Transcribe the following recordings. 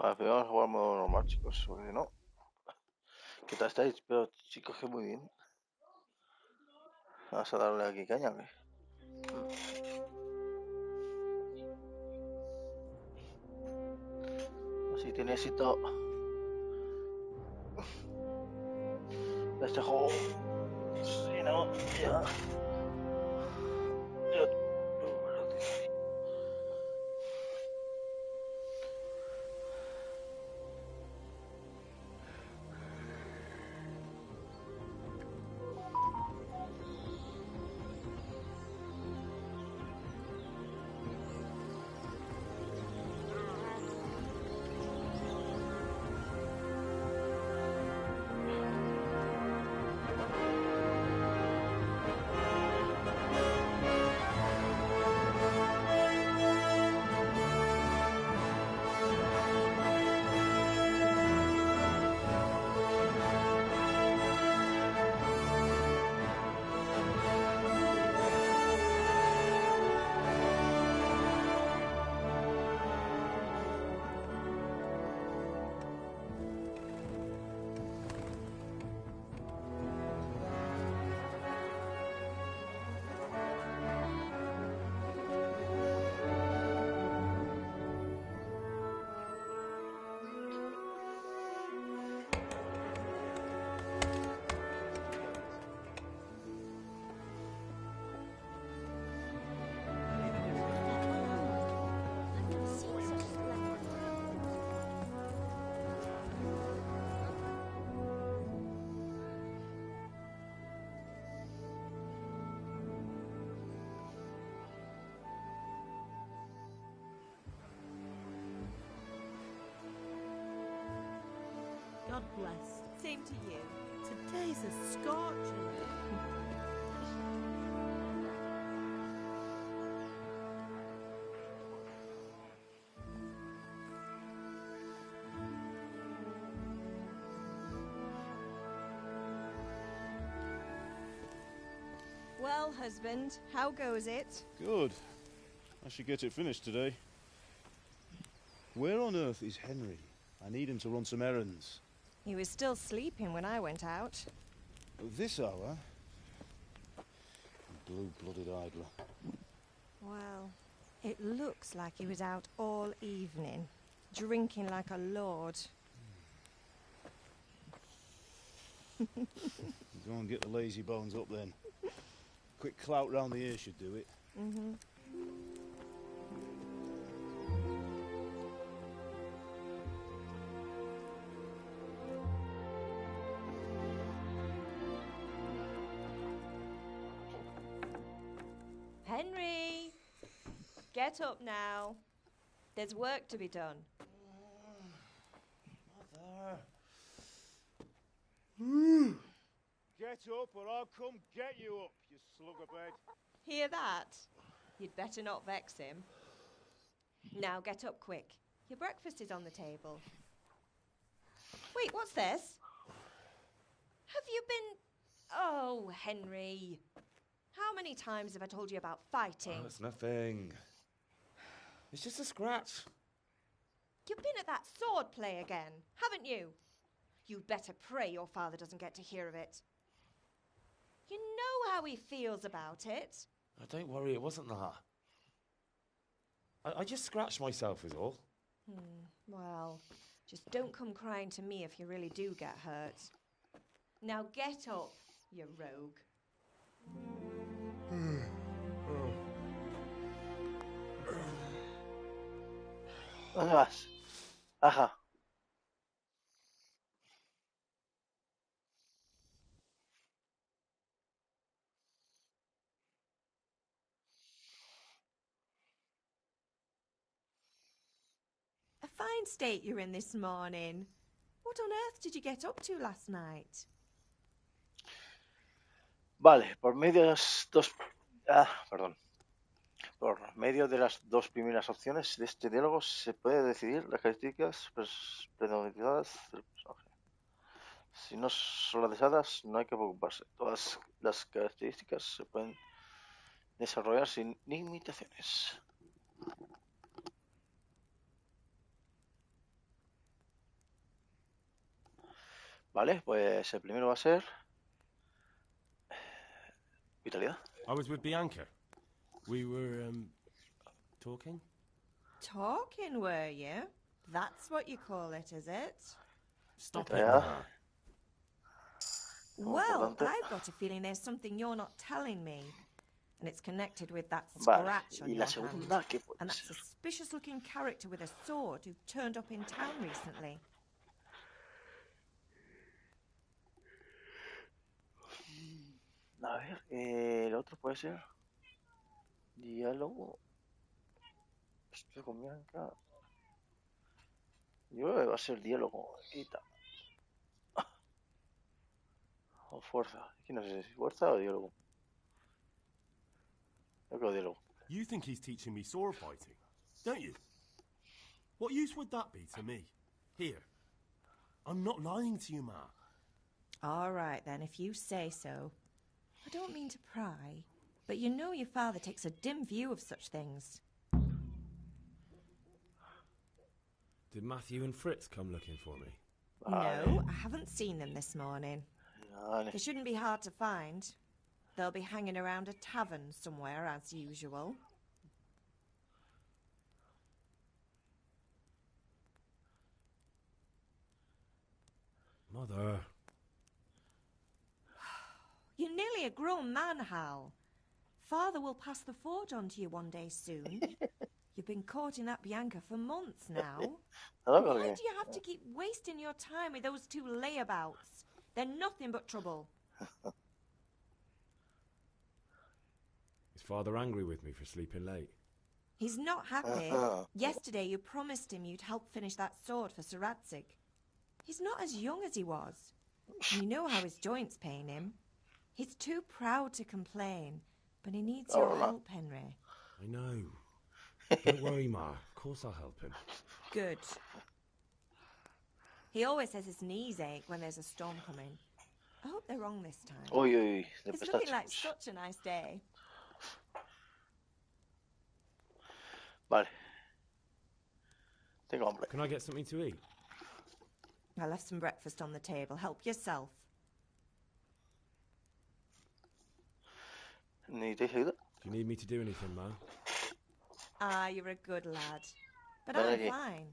Vale, pero vamos a jugar modo normal, chicos, porque si no... ¿Qué tal estáis? Pero chicos, que muy bien. Vamos a darle aquí caña, ¿qué? Así tiene éxito este juego. Si no, ya... God bless. Same to you. Today's a scorcher. Well, husband, how goes it? Good. I should get it finished today. Where on earth is Henry? I need him to run some errands. He was still sleeping when I went out. At this hour? Blue-blooded idler. Well, it looks like he was out all evening, drinking like a lord. Go and get the lazy bones up then. Quick clout round the ear should do it. Mm-hmm. Henry! Get up now. There's work to be done. Mother. Get up or I'll come get you up, you slugabed. Hear that? You'd better not vex him. Now get up quick. Your breakfast is on the table. Wait, what's this? Have you been... Oh, Henry. How many times have I told you about fighting? Oh, it's nothing. It's just a scratch. You've been at that sword play again, haven't you? You'd better pray your father doesn't get to hear of it. You know how he feels about it. Oh, don't worry, it wasn't that. I just scratched myself is all. Well, just don't come crying to me if you really do get hurt. Now get up, you rogue. ¿Dónde vas? Ajá. A fine state you're in this morning. What on earth did you get up to last night? Vale, por medio de las dos... Por medio de las dos primeras opciones de este diálogo se puede decidir las características predominantes del personaje. Si no son las deseadas, no hay que preocuparse. Todas las características se pueden desarrollar sin limitaciones. Vale, pues el primero va a ser... Vitalidad. I was with Bianca. We were, talking? Talking, were you? That's what you call it, is it? Stop it, Vitalidad. Ma. Well, Importante. I've got a feeling there's something you're not telling me. And it's connected with that Vale, scratch on y your la segunda, hand. ¿qué puede And that ser? suspicious-looking character with a sword who turned up in town recently. A ver, el otro puede ser... Diálogo. Estoy con Bianca. Yo creo que va a ser diálogo. Quita. O fuerza. Es que no sé si fuerza o diálogo. Yo creo diálogo. You think he's teaching me sword fighting, don't you? What use would that be to me? Here. I'm not lying to you, Ma. All right, then, if you say so. I don't mean to pry, but you know your father takes a dim view of such things. Did Matthew and Fritz come looking for me? No, I haven't seen them this morning. Vale. They shouldn't be hard to find. They'll be hanging around a tavern somewhere, as usual. Mother. You're nearly a grown man, Hal. Father will pass the forge on to you one day soon. You've been courting that Bianca for months now. Nada, Why porque- do you have to keep wasting your time with those two layabouts? They're nothing but trouble. Is Father angry with me for sleeping late? He's not happy. Yesterday you promised him you'd help finish that sword for Sir Radzig. He's not as young as he was. And you know how his joints pain him. He's too proud to complain, but he needs your help, Henry. I know. Don't worry, Ma. Of course I'll help him. Good. He always says his knees ache when there's a storm coming. I hope they're wrong this time. Uy, uy, de It's looking like pistachos. such a nice day. Vale. Tengo hambre. Can I get something to eat? I left some breakfast on the table. Help yourself. ¿Necesitáis ayuda? Do you need me to do anything, Ma? Ah, you're a good lad. But Vale, I'm aquí. fine.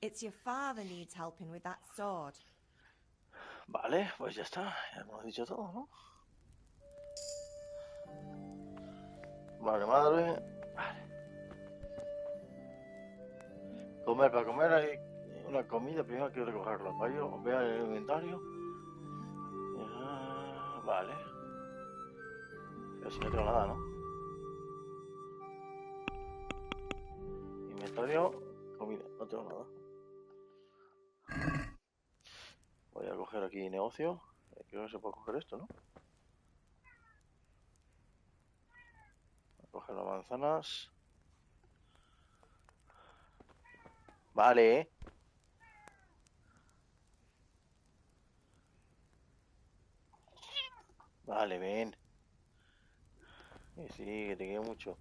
It's your father needs helping with that sword. Vale, pues ya está. Ya hemos dicho todo, ¿no? Vale, madre. Vale. Comer, para comer hay una comida. Primero hay que recogerla. Vaya, vea el inventario. Vale. Pero si no tengo nada, ¿no? Inventario, comida. No tengo nada. Voy a coger aquí negocio. Creo que se puede coger esto, ¿no? Voy a coger las manzanas. Vale. Vale, ven. Sí, que te quede mucho.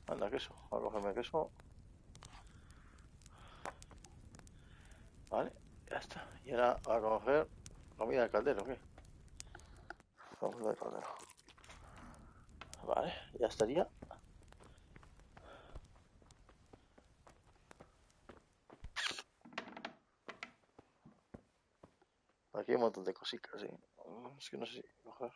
Anda, queso. Voy a cogerme queso. Vale, ya está. Y ahora voy a coger comida del caldero, ¿qué? Comida del caldero. Vale, ya estaría. Aquí hay un montón de cositas, sí. Es que no sé si coger.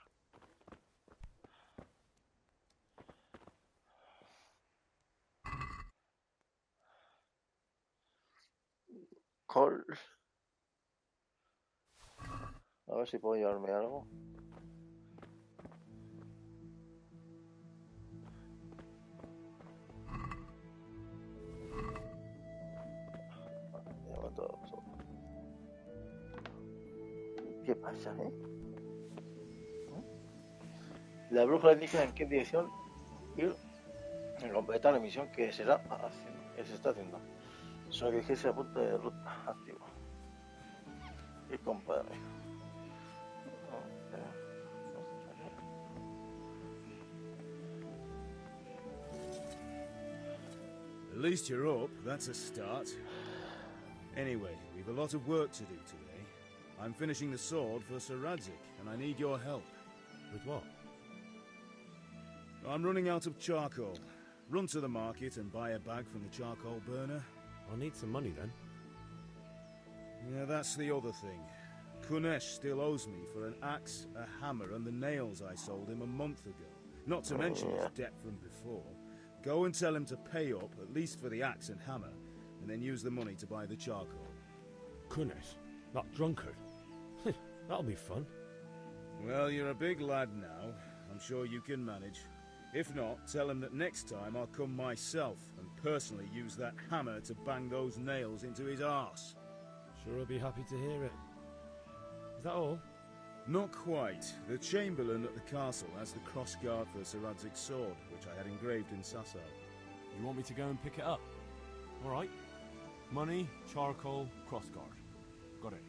Col. A ver si puedo llevarme algo. Llevo todo. ¿Qué pasa, eh? La brújula indica en qué dirección ir en completar la misión que se está haciendo. Solo que dijese a punto de ruta activo. Y compadre. At least you're up. That's a start. Anyway, we've a lot of work to do today. I'm finishing the sword for Sir Radzig, and I need your help. With what? I'm running out of charcoal. Run to the market and buy a bag from the charcoal burner. I'll need some money then. Yeah, that's the other thing. Kunesh still owes me for an axe, a hammer, and the nails I sold him a month ago. Not to mention his debt from before. Go and tell him to pay up, at least for the axe and hammer, and then use the money to buy the charcoal. Kunesh? That drunkard? That'll be fun. Well, you're a big lad now. I'm sure you can manage. If not, tell him that next time I'll come myself and personally use that hammer to bang those nails into his arse. Sure, I'll be happy to hear it. Is that all? Not quite. The Chamberlain at the castle has the crossguard for Sir Radzig's sword, which I had engraved in Sasau. You want me to go and pick it up? All right. Money, charcoal, crossguard. Got it.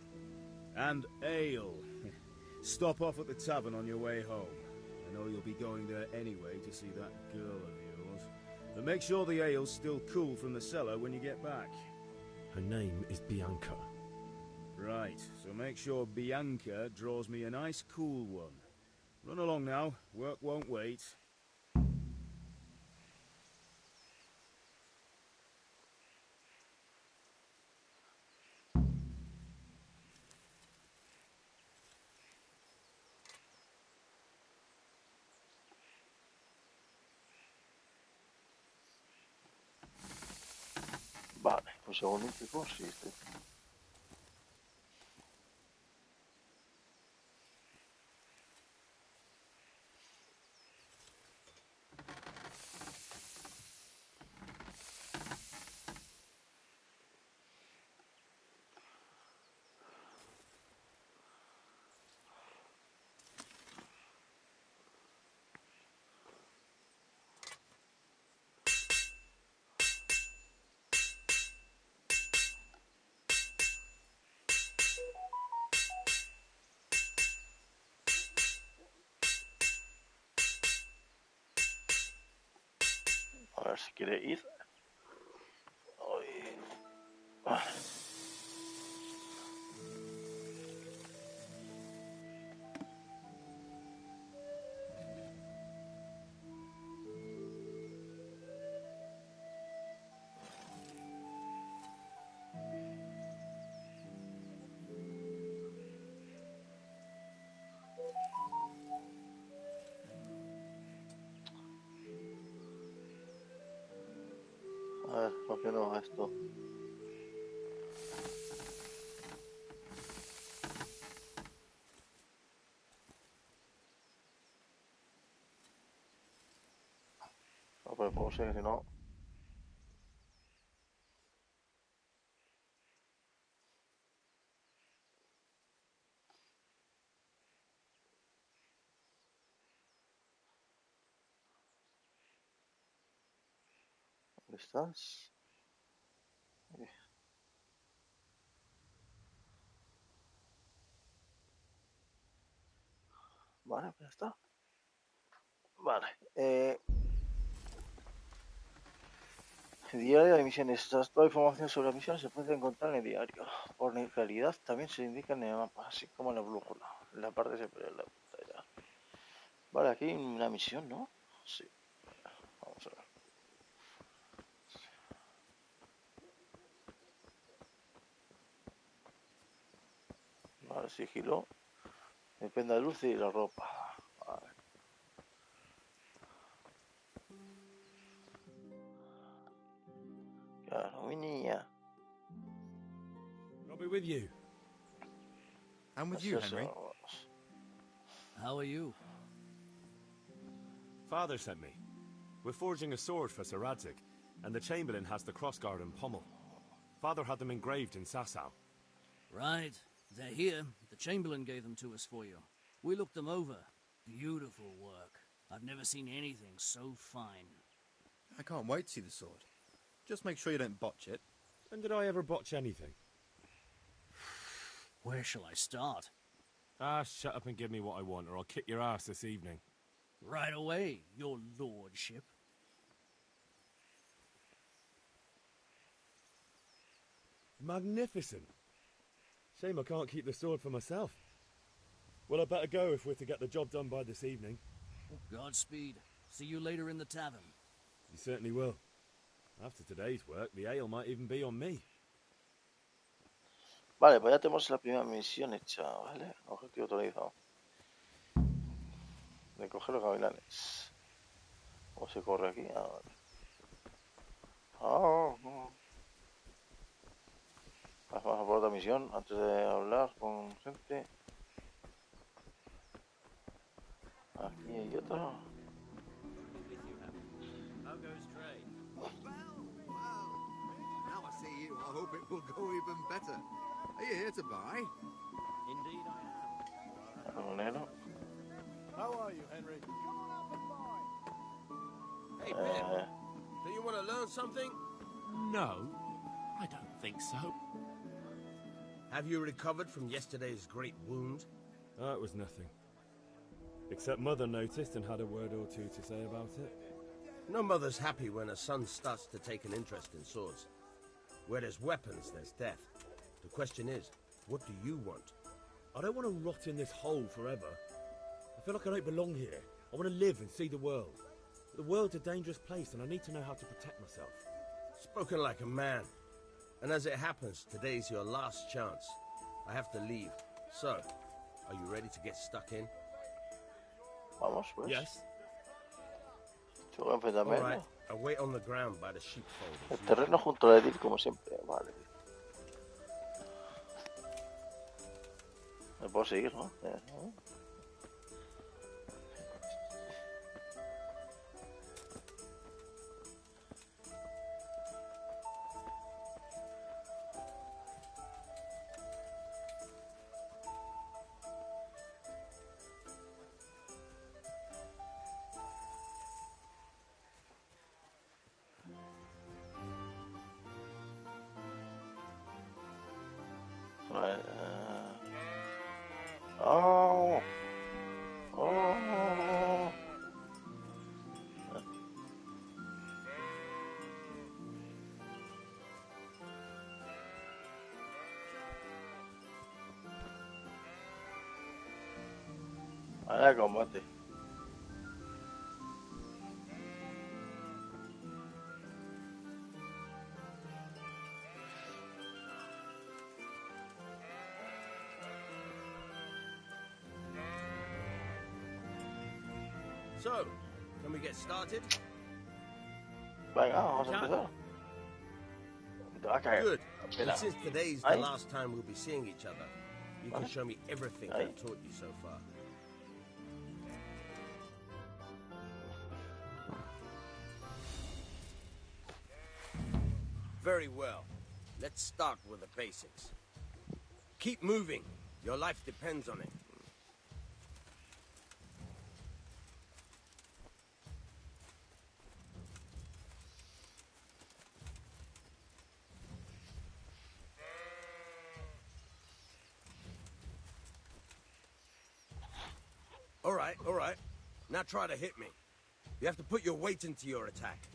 And ale. Stop off at the tavern on your way home. I know you'll be going there anyway to see that girl of yours. But make sure the ale's still cool from the cellar when you get back. Her name is Bianca. Right, so make sure Bianca draws me a nice cool one. Run along now, work won't wait. Vale, pues según qué consiste. A ver si quiere ir. Ay. Vale. A ver, ¿por qué no esto? No, pero como sé que si no... ¿Dónde estás? Vale, pues ya está. Vale. Diario de misiones. Toda información sobre las misiones se puede encontrar en el diario. Por realidad también se indican en el mapa, así como en la brújula, en la parte superior de la pantalla. Vale, aquí hay una misión, ¿no? Sí. Vamos a ver. Vale, sigilo. Depende de la luz y la ropa. Vale. Claro, mi niña. I'll be with you. I'm with you, Henry. How are you? Father sent me. We're forging a sword for Sir Radzig, and the Chamberlain has the crossguard and pommel. Father had them engraved in Sasau. Right. They're here. The Chamberlain gave them to us for you. We looked them over. Beautiful work. I've never seen anything so fine. I can't wait to see the sword. Just make sure you don't botch it. When did I ever botch anything? Where shall I start? Ah, shut up and give me what I want, or I'll kick your ass this evening. Right away, your lordship. Magnificent. Shame I can't keep the sword for myself. Well, I better go if we're to get the job done by this evening. Godspeed. See you later in the tavern. You certainly will. After today's work, the ale might even be on me. Vale, pues ya tenemos la primera misión hecha, ¿vale? Objetivo autorizado. De coger los gavilanes. ¿Cómo se corre aquí? Ah, vale. Vamos a por otra misión antes de hablar con gente. Aquí hay otra. Now I see you, I hope it will go even better. Are you here to buy? Indeed I am. Un negro. How are you, Henry? Hey, Ben, do you want to learn something? No, I don't think so. Have you recovered from yesterday's great wound? It was nothing. Except Mother noticed and had a word or two to say about it. No mother's happy when her son starts to take an interest in swords. Where there's weapons, there's death. The question is, what do you want? I don't want to rot in this hole forever. I feel like I don't belong here. I want to live and see the world. The world's a dangerous place and I need to know how to protect myself. Spoken like a man. And as it happens, today's your last chance. I have to leave. So, are you ready to get stuck in? Vamos, pues. Yes. Chulo enfrentamiento. Alright, I wait on the ground by the sheepfold. El terreno junto a Edith, como siempre. Vale. Me puedo seguir, ¿no? Vaya combate. So, can we get started? Venga, vamos a empezar. Te va a caer. Good. Espera. And since today's the last time we'll be seeing each other, you can show me everything I've taught you so far. Very well. Let's start with the basics. Keep moving. Your life depends on it. All right. Now try to hit me. You have to put your weight into your attack.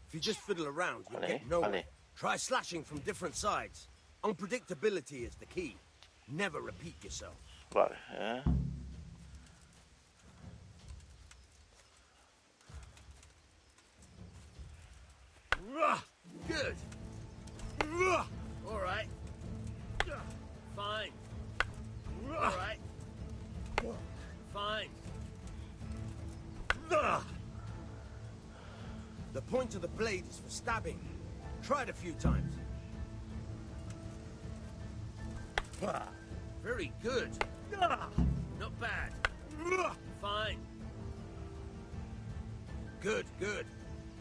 If you just fiddle around, you'll get nowhere. Try slashing from different sides. Unpredictability is the key. Never repeat yourself. Vale, Good. All right. Fine. All right. Fine. The point of the blade is for stabbing. Try it a few times. Very good. Not bad. Fine. Good.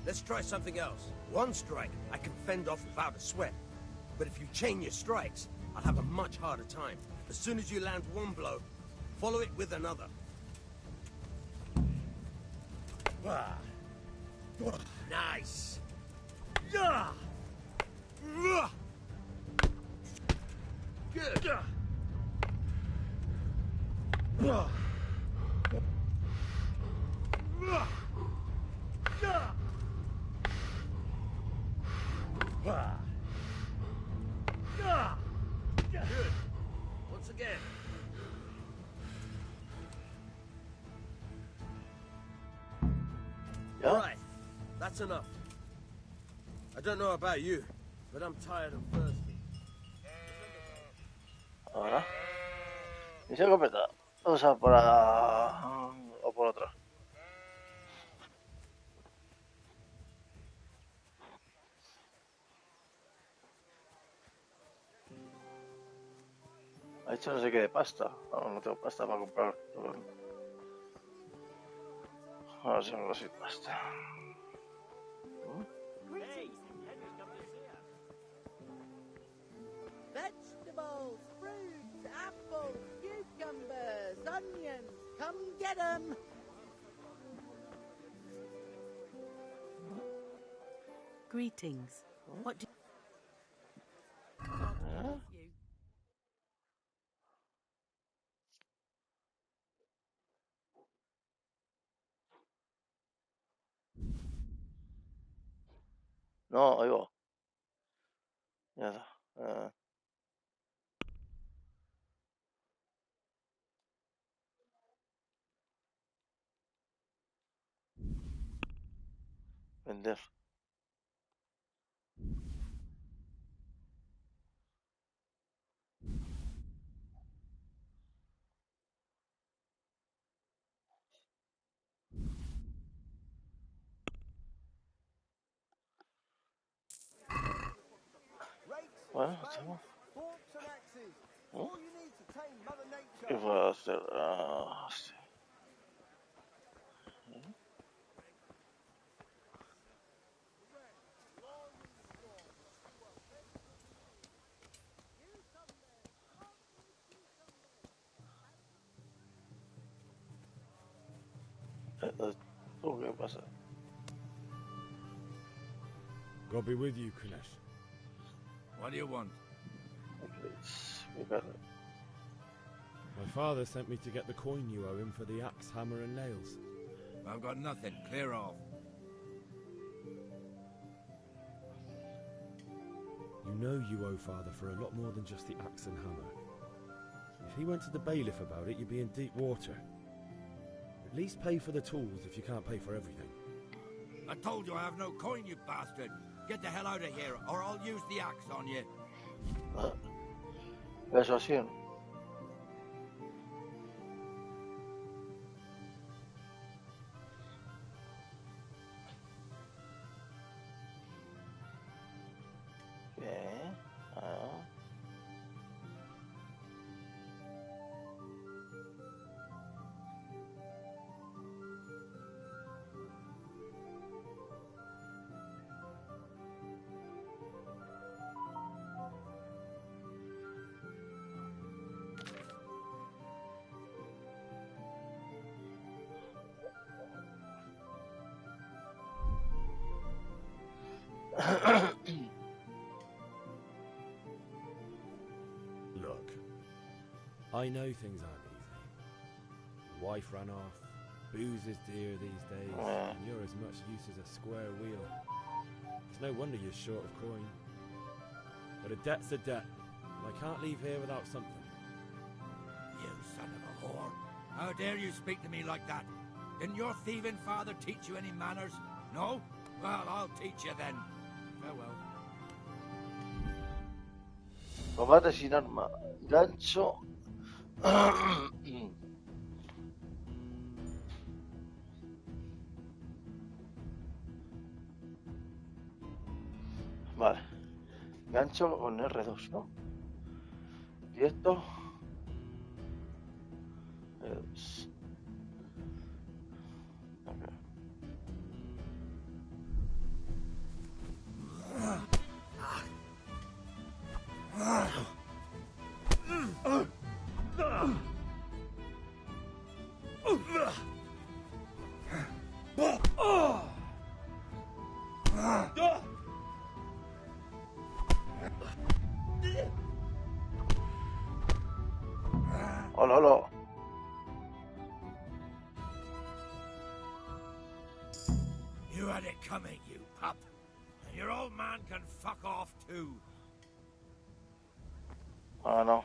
Let's try something else. One strike I can fend off without a sweat. But if you chain your strikes, I'll have a much harder time. As soon as you land one blow, follow it with another. Nice. Good. Good. Yeah? Alright, that's enough. I don't know about you, but I'm tired and thirsty. Ahora. Misión completa. Vamos a por o por otra. Ha hecho no sé qué de pasta. No tengo pasta para comprar. Ahora sí me sin pasta. Vegetables, fruits, apples, cucumbers, onions. Come get 'em. Greetings. What do you? No, ahí va. Ya está. Vender. Bueno, estamos. ¿Qué puedo hacer? Sí. ¿Tú qué pasa? God be with you, Kunesh. What do you want? My father sent me to get the coin you owe him for the axe, hammer, and nails. I've got nothing. Clear off. You know you owe father for a lot more than just the axe and hammer. If he went to the bailiff about it, you'd be in deep water. At least pay for the tools if you can't pay for everything. I told you I have no coin, you bastard. Get the hell out of here, or I'll use the axe on you. Persuasión. ¿Qué? Look, I know things aren't easy. Wife ran off, booze is dear these days, and you're as much use as a square wheel. It's no wonder you're short of coin. But a debt's a debt, and I can't leave here without something. You son of a whore. How dare you speak to me like that? Didn't your thieving father teach you any manners? No? Well, I'll teach you then. Farewell. Combate sin arma. Gancho. Vale. Gancho con R2, ¿no? Y esto. Es... Okay. Hola, hola. You had it coming, you pup. And your old man can fuck off too. Ah, no.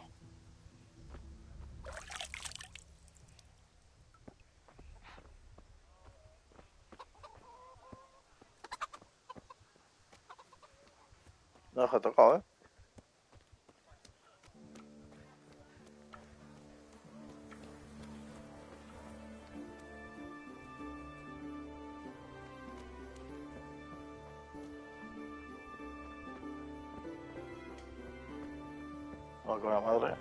No deja tocado, ¿eh? Oh, con la madre.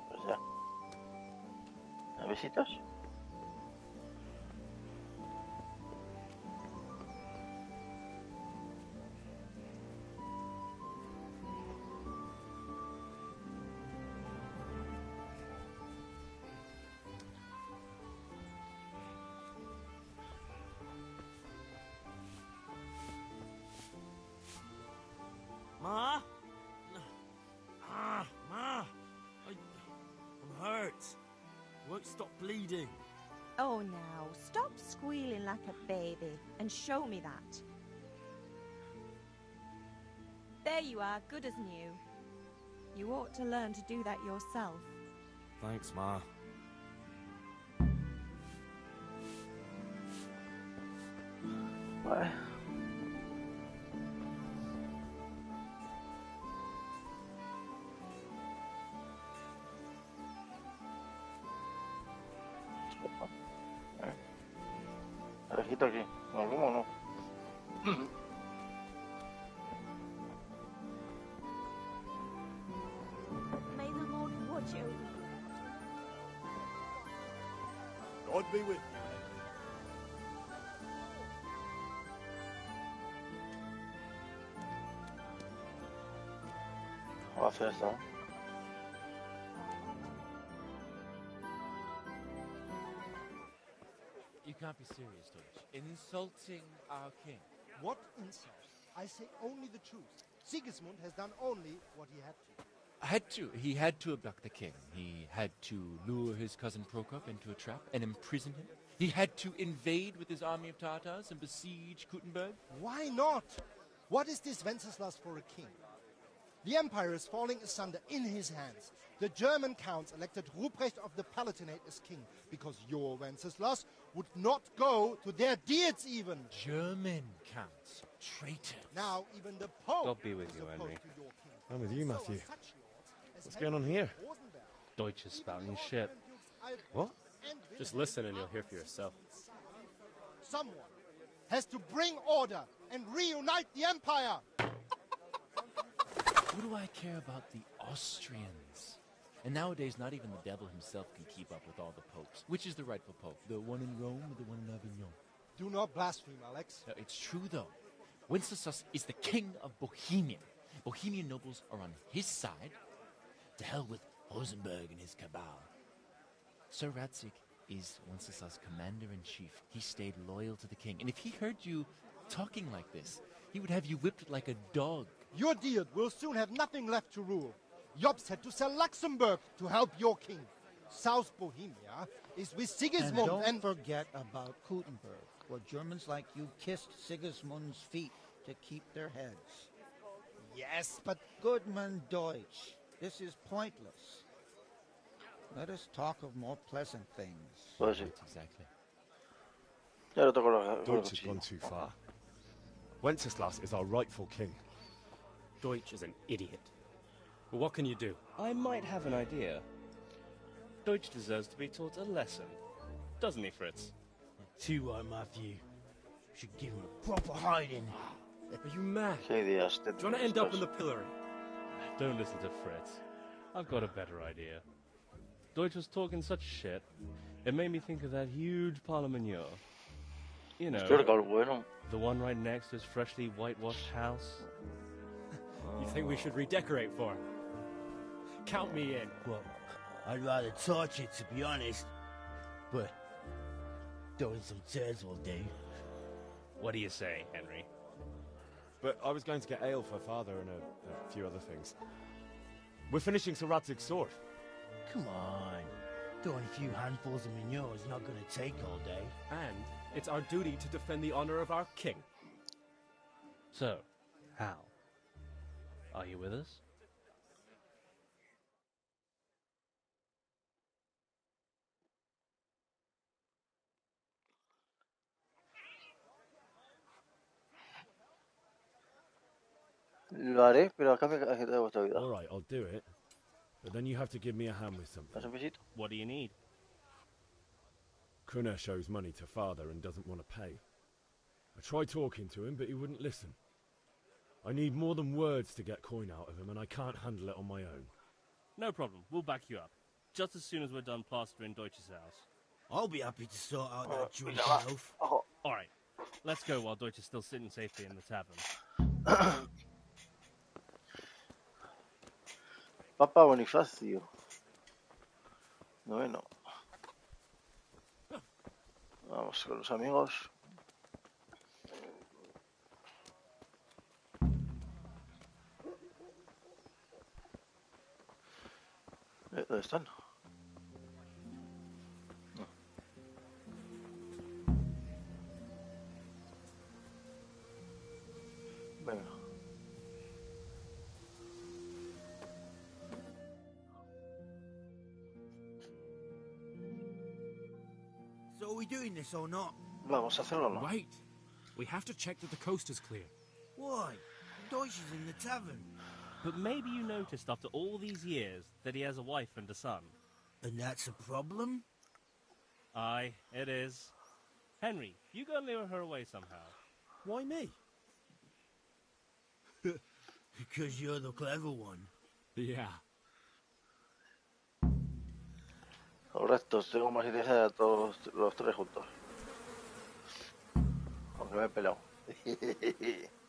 Pues ya. ¿Las visitas? Ma? Ma! I'm hurt. Won't stop bleeding. Oh, now, stop squealing like a baby and show me that. There you are, good as new. You ought to learn to do that yourself. Thanks, Ma. Vale. Alejito aquí. No, ¿cómo no? May the Lord watch over you. God be with you. Voy a hacer esto, ¿eh? You can't be serious, Deutsch. Insulting our king. What insult? I say only the truth. Sigismund has done only what he had to. He had to abduct the king. He had to lure his cousin Prokop into a trap and imprison him. He had to invade with his army of Tartars and besiege Kuttenberg. Why not? What is this Wenceslas for a king? The empire is falling asunder in his hands. The German counts elected Ruprecht of the Palatinate as king because your Wenceslas would not go to their deeds even. German counts. Traitor. Now even the Pope God be with is you, opposed Henry. to your king. I'm with you, Matthew. So are such lords as What's going on Henry here? Rosenberg. Deutsch is spouting his shit. What? Just listen and you'll hear for yourself. Someone has to bring order and reunite the empire. What do I care about the Austrians? And nowadays, not even the devil himself can keep up with all the popes. Which is the rightful pope? The one in Rome or the one in Avignon? Do not blaspheme, Alex. No, it's true, though. Wenceslas is the king of Bohemia. Bohemian nobles are on his side. To hell with Rosenberg and his cabal. Sir Ratzik is Wenceslas' commander-in-chief. He stayed loyal to the king. And if he heard you talking like this, he would have you whipped like a dog. Your deed will soon have nothing left to rule. Jobst had to sell Luxembourg to help your king. South Bohemia is with Sigismund and don't forget about Kuttenberg, where Germans like you kissed Sigismund's feet to keep their heads. Yes, but... Goodman Deutsch, this is pointless. Let us talk of more pleasant things. Pues sí. Exactly. Ya lo toco los Deutsch has gone too far. Wenceslas is our rightful king. Deutsch is an idiot. But what can you do? I might have an idea. Deutsch deserves to be taught a lesson. Doesn't he, Fritz? Too right, Matthew. Should give him a proper hiding. Are you mad? ¿Qué ideas Do you want to end up in the pillory? Don't listen to Fritz. I've got a better idea. Deutsch was talking such shit, it made me think of that huge parliament. You know, the one right next to his freshly whitewashed house. You think we should redecorate for him? Count me in. Well, I'd rather torch it, to be honest. But throwing some tears will do. What do you say, Henry? But I was going to get ale for father and a few other things. We're finishing Sir Radzig's sword. Come on. Throwing a few handfuls of manure is not going to take all day. And it's our duty to defend the honor of our king. So, how? Are you with us? Lo haré, pero a cambio de vuestra vida. All right, I'll do it. But then you have to give me a hand with something. ¿Das un besito? What do you need? Kunesh owes money to father and doesn't want to pay. I tried talking to him, but he wouldn't listen. I need more than words to get coin out of him, and I can't handle it on my own. No problem. We'll back you up. Just as soon as we're done plastering Deutsch's house. I'll be happy to sort out that drinking oath. Alright, let's go while Deutsch is still sitting safely in the tavern. Papa Bonifacio. Noveno. Vamos con los amigos. ¿Dónde están? Venga. So are we doing this or not? Vamos a hacerlo, ¿no? Wait. We have to check that the coast is clear. Why? Deutsch is in the tavern. But maybe you noticed after all these years that he has a wife and a son. And that's a problem? Aye, it is. Henry, you go and lure her away somehow. Why me? Because you're the clever one. Yeah. Correcto, tengo más inteligencia de todos los tres juntos. Aunque me he peleado.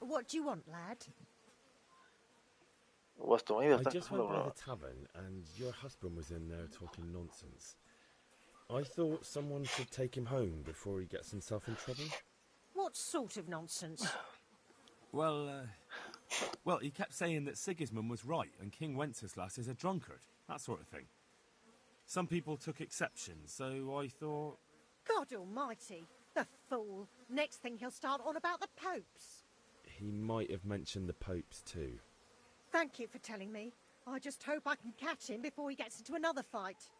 What do you want, lad? I just went by the tavern, and your husband was in there talking nonsense. I thought someone should take him home before he gets himself in trouble. What sort of nonsense? Well, he kept saying that Sigismund was right and King Wenceslas is a drunkard, that sort of thing. Some people took exception, so I thought... God almighty, the fool. Next thing he'll start on about the popes. He might have mentioned the popes too. Thank you for telling me. I just hope I can catch him before he gets into another fight.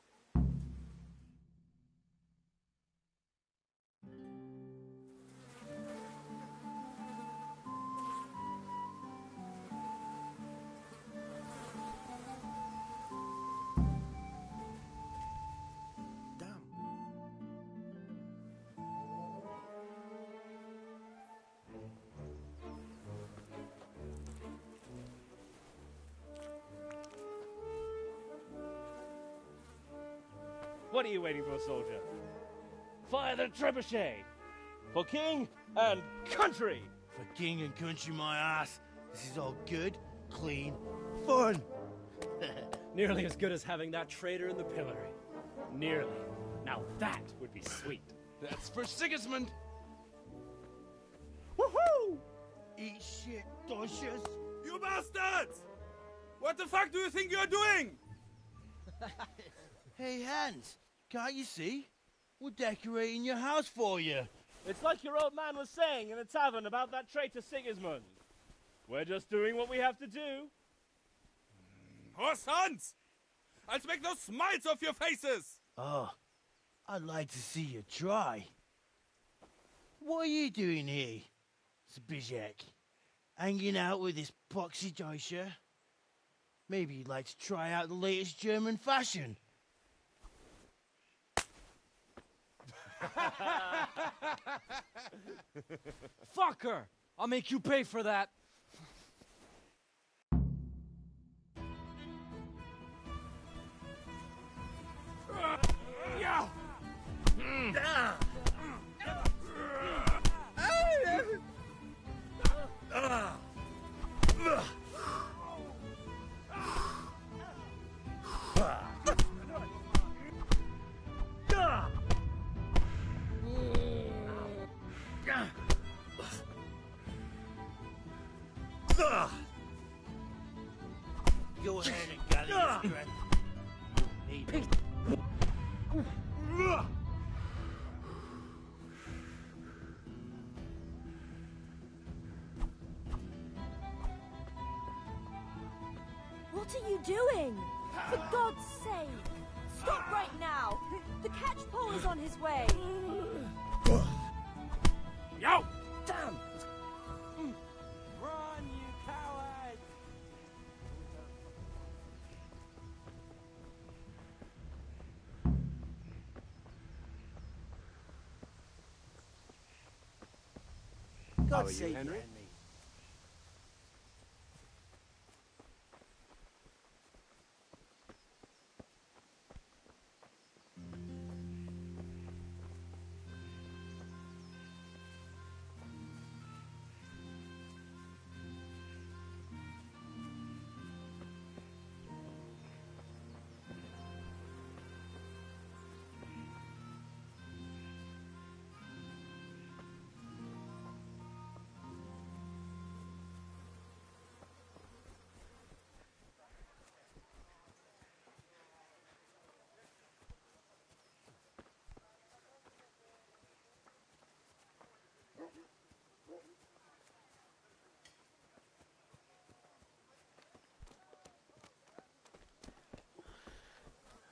What are you waiting for, soldier? Fire the trebuchet! For king and country! For king and country, my ass. This is all good, clean, fun. Nearly as good as having that traitor in the pillory. Nearly. Now that would be sweet. That's for Sigismund! Woohoo! Eat shit, Deutsches. You bastards! What the fuck do you think you're doing? Hey, Hans, can't you see? We're decorating your house for you. It's like your old man was saying in the tavern about that traitor Sigismund. We're just doing what we have to do. Horse Hans! I'll make those smiles off your faces! Oh, I'd like to see you try. What are you doing here, Zbigniew? Hanging out with this poxy Deutscher? Maybe you'd like to try out the latest German fashion. Fuck her! I'll make you pay for that. Yeah! Go ahead and gather your strength. Need it. What are you doing? For God's sake! Stop right now! The catchpole is on his way! Yo! Damn! Run, you coward! How are you, Henry?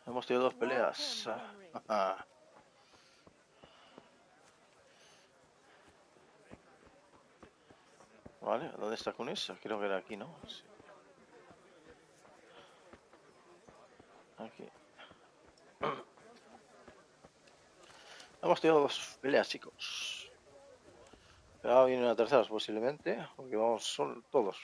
Hemos tenido 2 peleas. Vale, ¿dónde está con eso? Creo que era aquí, ¿no? Sí. Aquí. Hemos tenido 2 peleas, chicos. Pero ahora viene una tercera, posiblemente, porque vamos, son todos.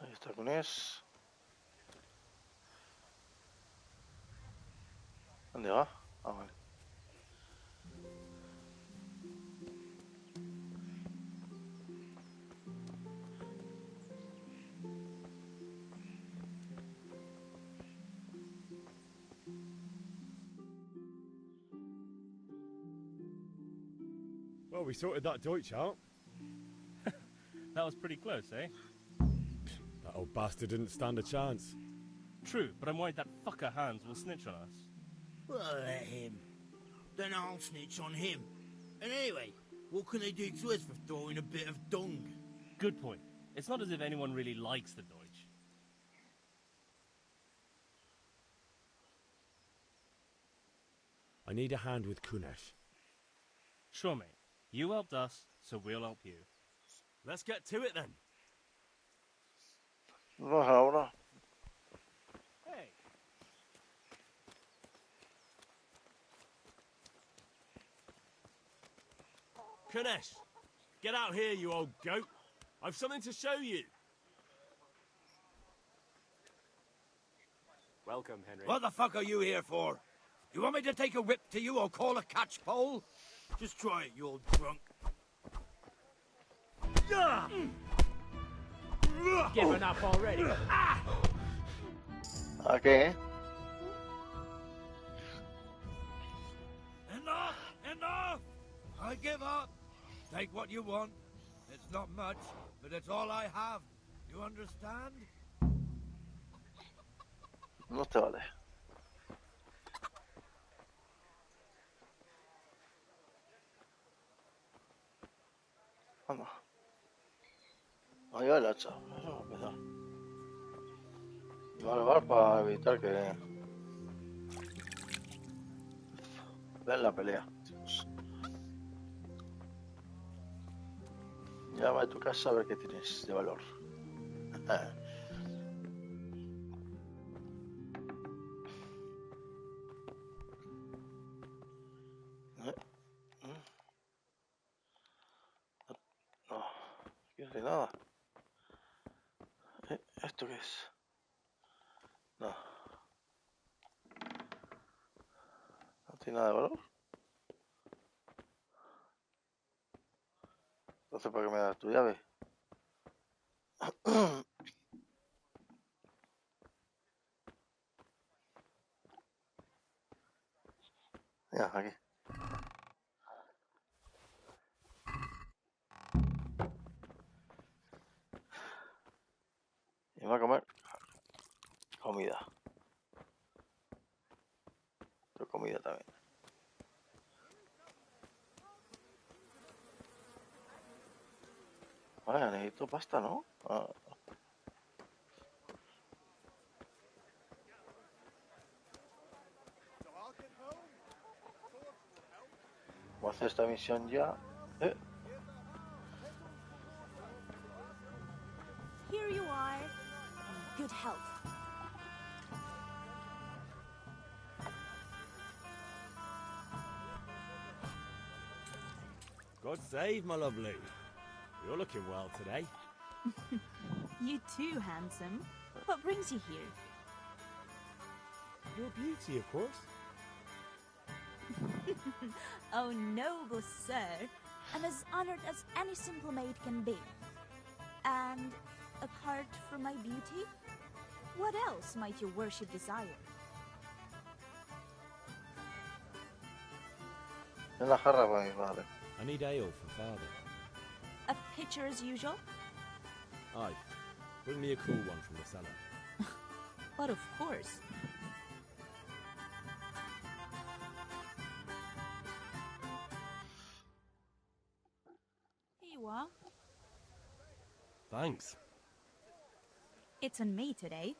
Ahí está con eso. ¿Dónde va? Ah, vale. Well, we sorted that Deutsch out. That was pretty close, eh? That old bastard didn't stand a chance. True, but I'm worried that fucker Hans will snitch on us. Well, let him. Then I'll snitch on him. And anyway, what can they do to us for throwing a bit of dung? Good point. It's not as if anyone really likes the Deutsch. I need a hand with Kunesh. Sure, mate. You helped us, so we'll help you. Let's get to it then. Vamos ahora. Hey. Kunesh, get out here, you old goat. I've something to show you. Welcome, Henry. What the fuck are you here for? You want me to take a whip to you or call a catch pole? Just try it, you old drunk. Given up already? Okay. Enough! Enough! I give up. Take what you want. It's not much, but it's all I have. You understand? No te vale. Anda. Ahí va el hacha. Eso va a empezar. Y va a elevar para evitar que vean la pelea. Llama a tu casa a ver qué tienes de valor. No, aquí no hay nada. ¿Esto qué es? No. No tiene nada de valor. Entonces, ¿para qué me das tu llave? Ya, aquí. Y me va a comer comida. Tu comida también. Vale, necesito pasta, ¿no? Ah. Voy a hacer esta misión ya. Here you are. good health. God save, my lovely. You're looking well today. You too, handsome. What brings you here? Your beauty, of course. Oh, noble sir. I'm as honored as any simple maid can be. And apart from my beauty, what else might your worship desire? En la jarra para mi padre. I need ale for father. A pitcher as usual? Aye. Bring me a cool one from the cellar. But of course. Here you are. Thanks. It's on me today.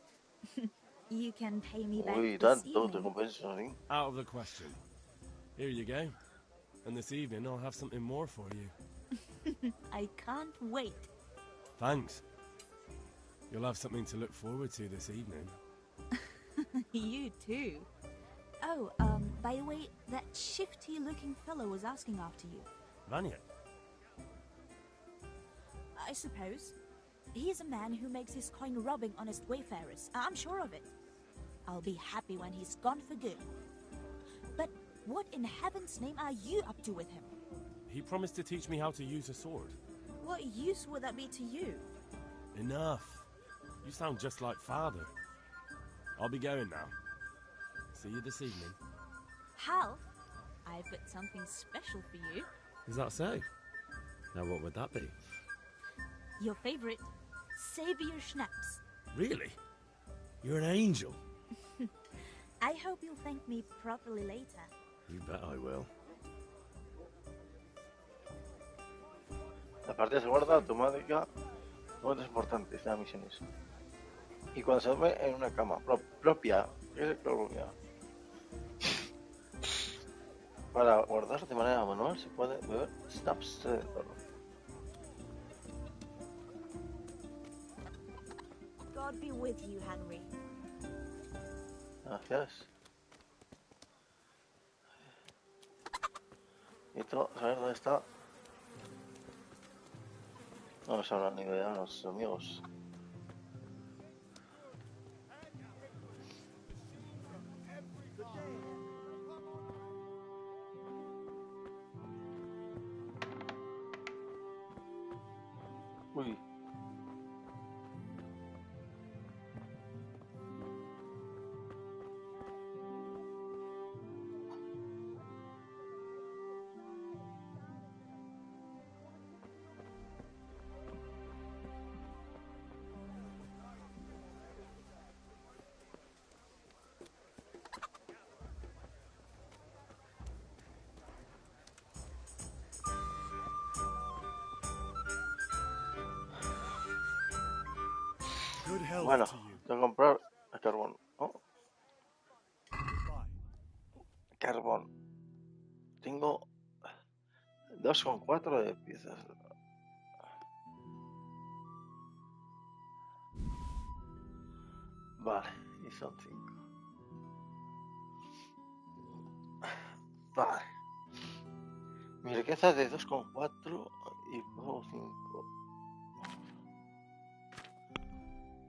You can pay me back Uy, this tanto te evening. compensa, ¿sí? Out of the question. Here you go. And this evening I'll have something more for you. I can't wait. Thanks. You'll have something to look forward to this evening. You too. Oh, by the way, that shifty-looking fellow was asking after you. Vanya? I suppose. He is a man who makes his coin robbing honest wayfarers. I'm sure of it. I'll be happy when he's gone for good. But what in heaven's name are you up to with him? He promised to teach me how to use a sword. What use would that be to you? Enough. You sound just like father. I'll be going now. See you this evening. Hal, I've got something special for you. Is that so? Now what would that be? Your favorite, Savior Schnapps. Really? You're an angel. I hope you'll thank me properly later. You bet I will. La partida se guarda automática. Momentos importantes de las misiones. Y cuando se duerme en una cama propia. ¿Qué es propia? Para guardar de manera manual se puede beber snaps de entorno. God be with you, Henry. Gracias. Necesito saber dónde está. No nos hablan ni de los amigos. Uy. Bueno, tengo que comprar el carbón, ¿no? Carbón. Tengo 2,4 de piezas. Vale, y son 5. Vale. Mi riqueza es de 2,4 y puedo 5.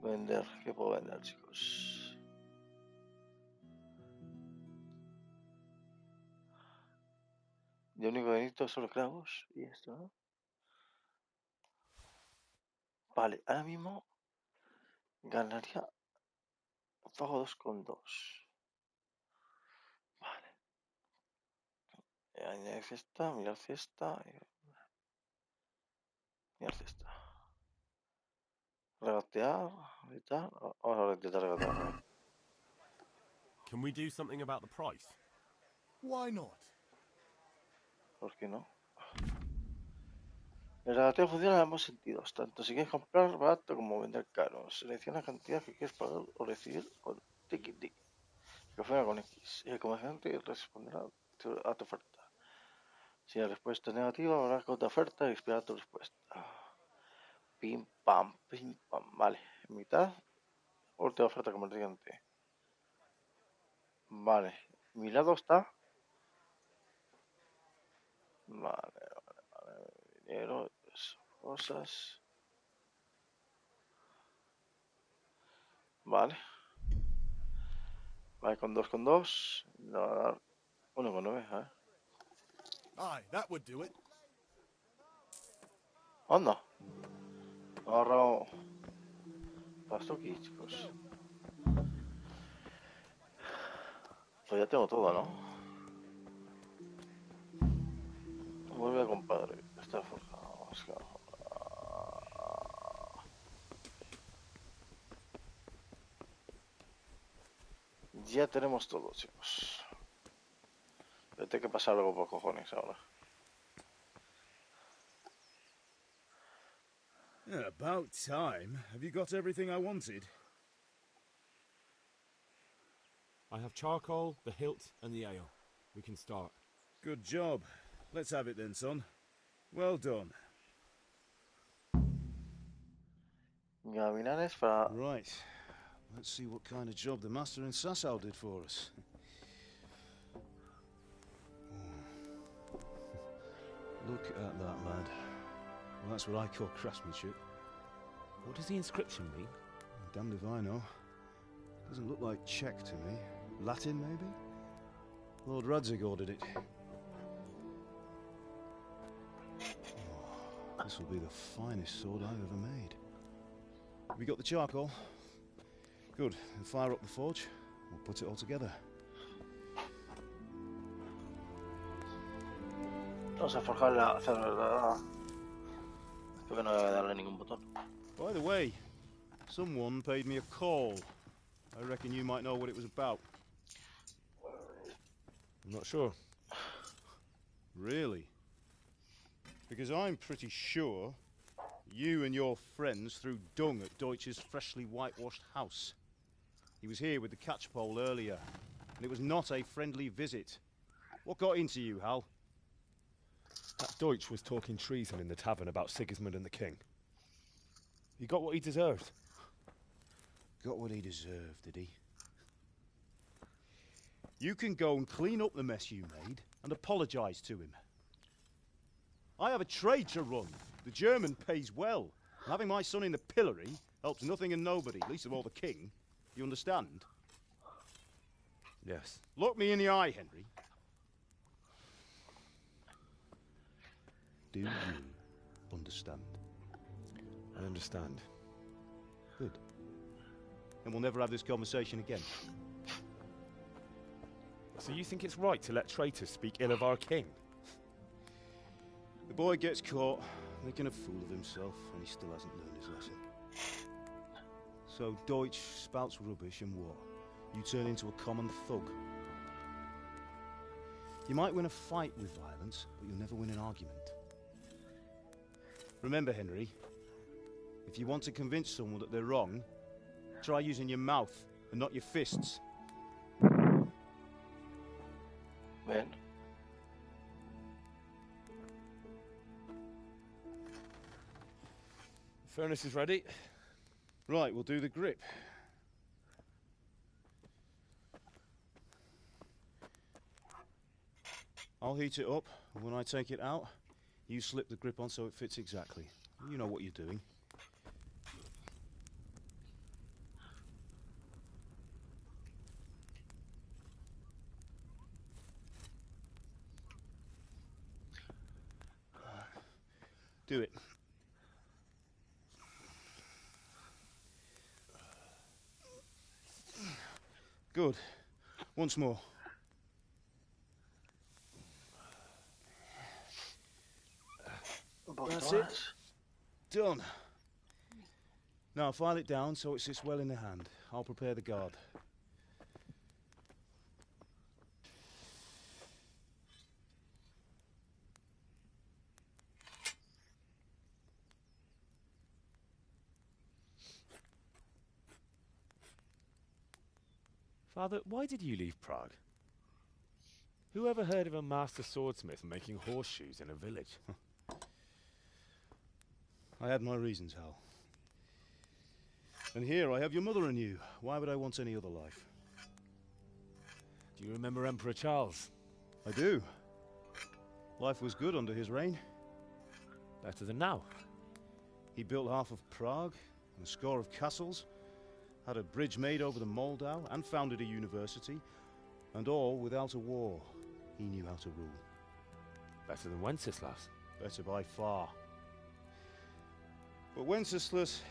Vender, ¿qué puedo vender, chicos? Yo único que necesito son los clavos y esto, ¿no? Vale, ahora mismo ganaría. Pago 2,2. Vale. Añadir cesta, mirar cesta. Mirar cesta. Regatear, regatear. Vamos a intentar regatear. Can we do something about the price? Why not? ¿Por qué no? El regateo funciona en ambos sentidos, tanto si quieres comprar barato como vender caro. Selecciona la cantidad que quieres pagar o recibir con tiki-tiki. Que funciona con X. Y el comerciante responderá a tu oferta. Si la respuesta es negativa, habrá con tu oferta y esperar tu respuesta. Pim pam, pim pam. Vale, mitad Última oferta comerciante. Vale. Mi lado está. Vale. Dinero, cosas. Vale. Vale, con 2,2. 1,9, Aye, that would do it. Anda. He ahorrado pasto aquí, chicos. Pues ya tengo todo, ¿no? Vuelve a compadre. Está forjado. Ya tenemos todo, chicos. Pero tengo que pasar algo por cojones ahora. Yeah, about time. Have you got everything I wanted? I have charcoal, the hilt, and the ale. We can start. Good job. Let's have it then, son. Well done. Gavilanes para... Right. Let's see what kind of job the master in Sasau did for us. Look at that, lad. Well, that's what I call craftsmanship. What does the inscription mean? Damned if I know. Doesn't look like Czech to me. Latin, maybe? Lord Radzig ordered it. Oh, this will be the finest sword I've ever made. Have you got the charcoal? Good. Then fire up the forge. We'll put it all together. Vamos a forjar la cerradura. Espero que no voy a darle ningún botón. By the way, someone paid me a call. I reckon you might know what it was about. I'm not sure. Really? Because I'm pretty sure you and your friends threw dung at Deutsch's freshly whitewashed house. He was here with the catchpole earlier, and it was not a friendly visit. What got into you, Hal? That Deutsch was talking treason in the tavern about Sigismund and the king. He got what he deserved. Got what he deserved, did he? You can go and clean up the mess you made and apologise to him. I have a trade to run. The German pays well. And having my son in the pillory helps nothing and nobody, least of all the king. You understand? Yes. Look me in the eye, Henry. Do you understand? I understand. Good. Then we'll never have this conversation again. So you think it's right to let traitors speak ill of our king? The boy gets caught, making a fool of himself, and he still hasn't learned his lesson. So Deutsch spouts rubbish, and what? You turn into a common thug. You might win a fight with violence, but you'll never win an argument. Remember, Henry, if you want to convince someone that they're wrong, try using your mouth and not your fists. Ben. The furnace is ready. Right, we'll do the grip. I'll heat it up, and when I take it out, you slip the grip on so it fits exactly. You know what you're doing. Do it. Good. Once more. That's it. Done. Now file it down so it sits well in the hand. I'll prepare the guard. Father, why did you leave Prague? Who ever heard of a master swordsmith making horseshoes in a village? I had my reasons, Hal. And here I have your mother and you. Why would I want any other life? Do you remember Emperor Charles? I do. Life was good under his reign. Better than now. He built half of Prague, and a score of castles, had a bridge made over the Moldau, and founded a university, and all without a war. He knew how to rule. Better than Wenceslas. Better by far. But Wenceslas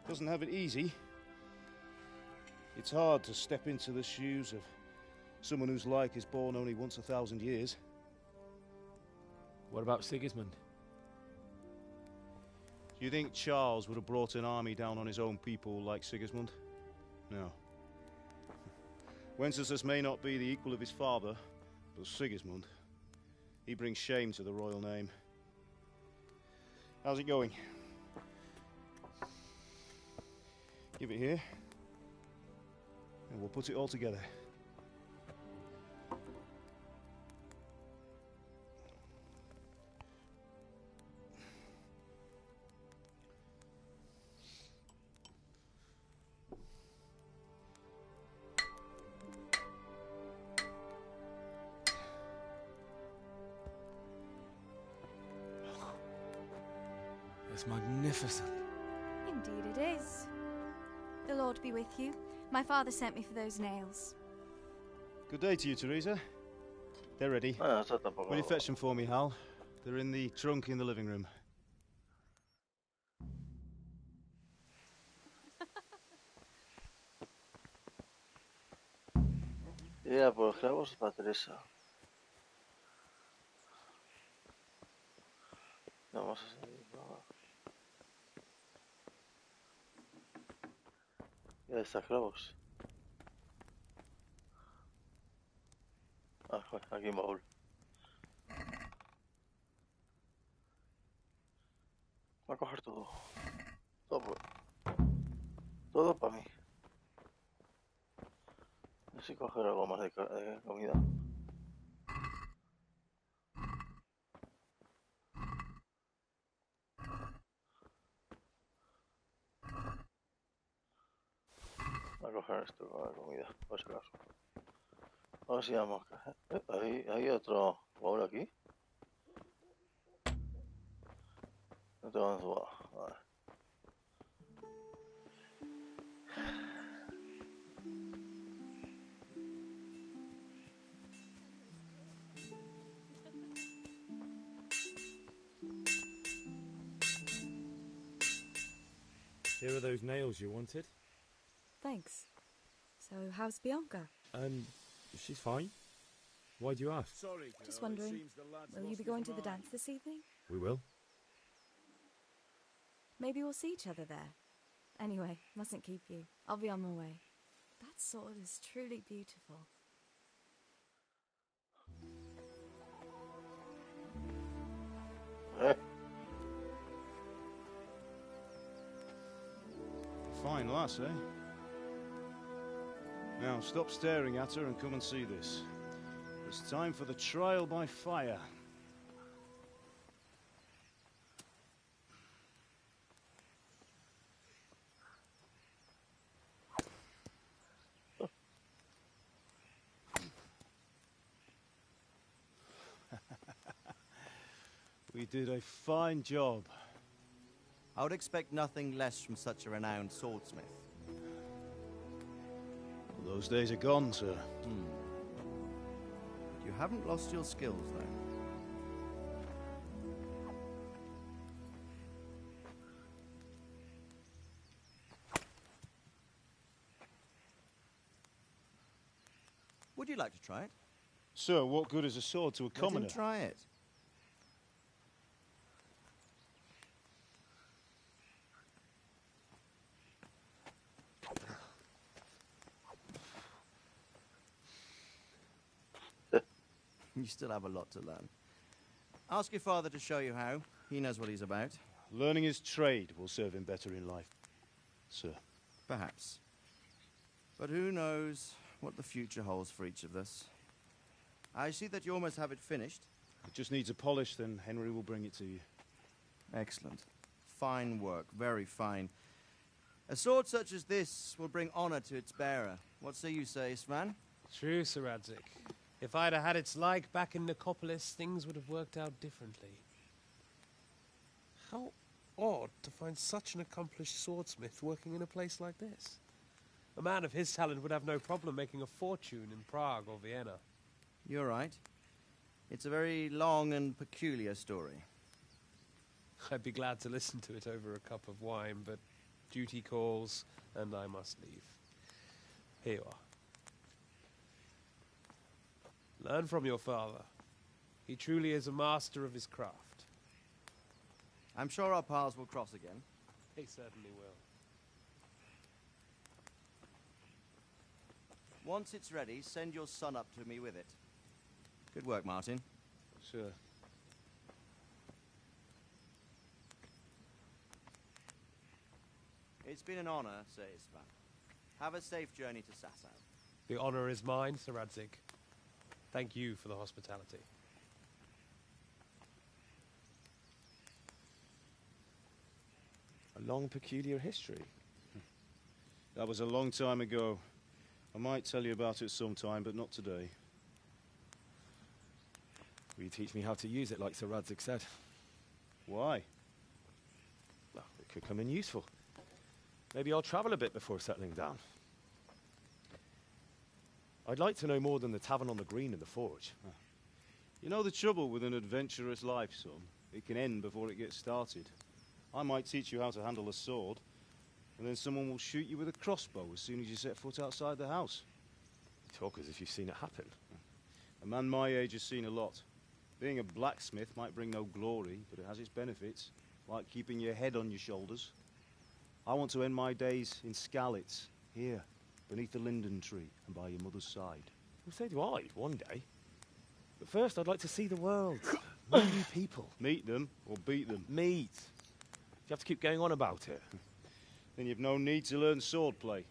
doesn't have it easy. It's hard to step into the shoes of someone whose like is born only once 1,000 years. What about Sigismund? Do you think Charles would have brought an army down on his own people like Sigismund? No. Wenceslas may not be the equal of his father, but Sigismund, he brings shame to the royal name. How's it going? Give it here, and we'll put it all together. It's magnificent. Indeed it is. The Lord be with you. My father sent me for those nails. Good day to you, Teresa. They're ready. Will you fetch them for me, Hal? They're in the trunk in the living room. Yeah, por los clavos para Teresa. Vamos a seguir. Ya está, clavos. Ah, joder, aquí en baúl. Voy a coger todo. Todo para mí. A ver si coger algo más de comida. Voy a coger esto con la comida, por si acaso. A ver si vamos. Hay otro baúl aquí. No tengo dónde. Vale. Here are those nails you wanted. Thanks. So, how's Bianca? She's fine. Why do you ask? Sorry, Just wondering, will you be going to the dance this evening? We will. Maybe we'll see each other there. Anyway, mustn't keep you. I'll be on my way. That sword is truly beautiful. Fine lass, eh? Now, stop staring at her and come and see this. It's time for the trial by fire. We did a fine job. I would expect nothing less from such a renowned swordsmith. Well, those days are gone, sir. You haven't lost your skills, though. Would you like to try it? Sir, what good is a sword to a commoner? Let him try it. You still have a lot to learn. Ask your father to show you how. He knows what he's about. Learning his trade will serve him better in life, sir. Perhaps. But who knows what the future holds for each of us. I see that you almost have it finished. It just needs a polish, then Henry will bring it to you. Excellent. Fine work. Very fine. A sword such as this will bring honor to its bearer. What say you, Istvan? True, Sir Radzik. If I'd had its like back in Nicopolis, things would have worked out differently. How odd to find such an accomplished swordsmith working in a place like this. A man of his talent would have no problem making a fortune in Prague or Vienna. You're right. It's a very long and peculiar story. I'd be glad to listen to it over a cup of wine, but duty calls, and I must leave. Here you are. Learn from your father. He truly is a master of his craft. I'm sure our paths will cross again. He certainly will. Once it's ready, send your son up to me with it. Good work, Martin. Sure. It's been an honor, Sir Istvan. Have a safe journey to Sasau. The honor is mine, Sir Radzik. Thank you for the hospitality. A long, peculiar history. That was a long time ago. I might tell you about it sometime, but not today. Will you teach me how to use it, like Sir Radzik said? Why? Well, it could come in useful. Maybe I'll travel a bit before settling down. I'd like to know more than the tavern on the green and the forge. You know the trouble with an adventurous life, son? It can end before it gets started. I might teach you how to handle a sword, and then someone will shoot you with a crossbow as soon as you set foot outside the house. You talk as if you've seen it happen. A man my age has seen a lot. Being a blacksmith might bring no glory, but it has its benefits, like keeping your head on your shoulders. I want to end my days in Skalitz, here, beneath the linden tree and by your mother's side. Well, so do I, one day. But first, I'd like to see the world. Meet new people. Meet them or beat them? Meet. You have to keep going on about it. Then you've no need to learn swordplay.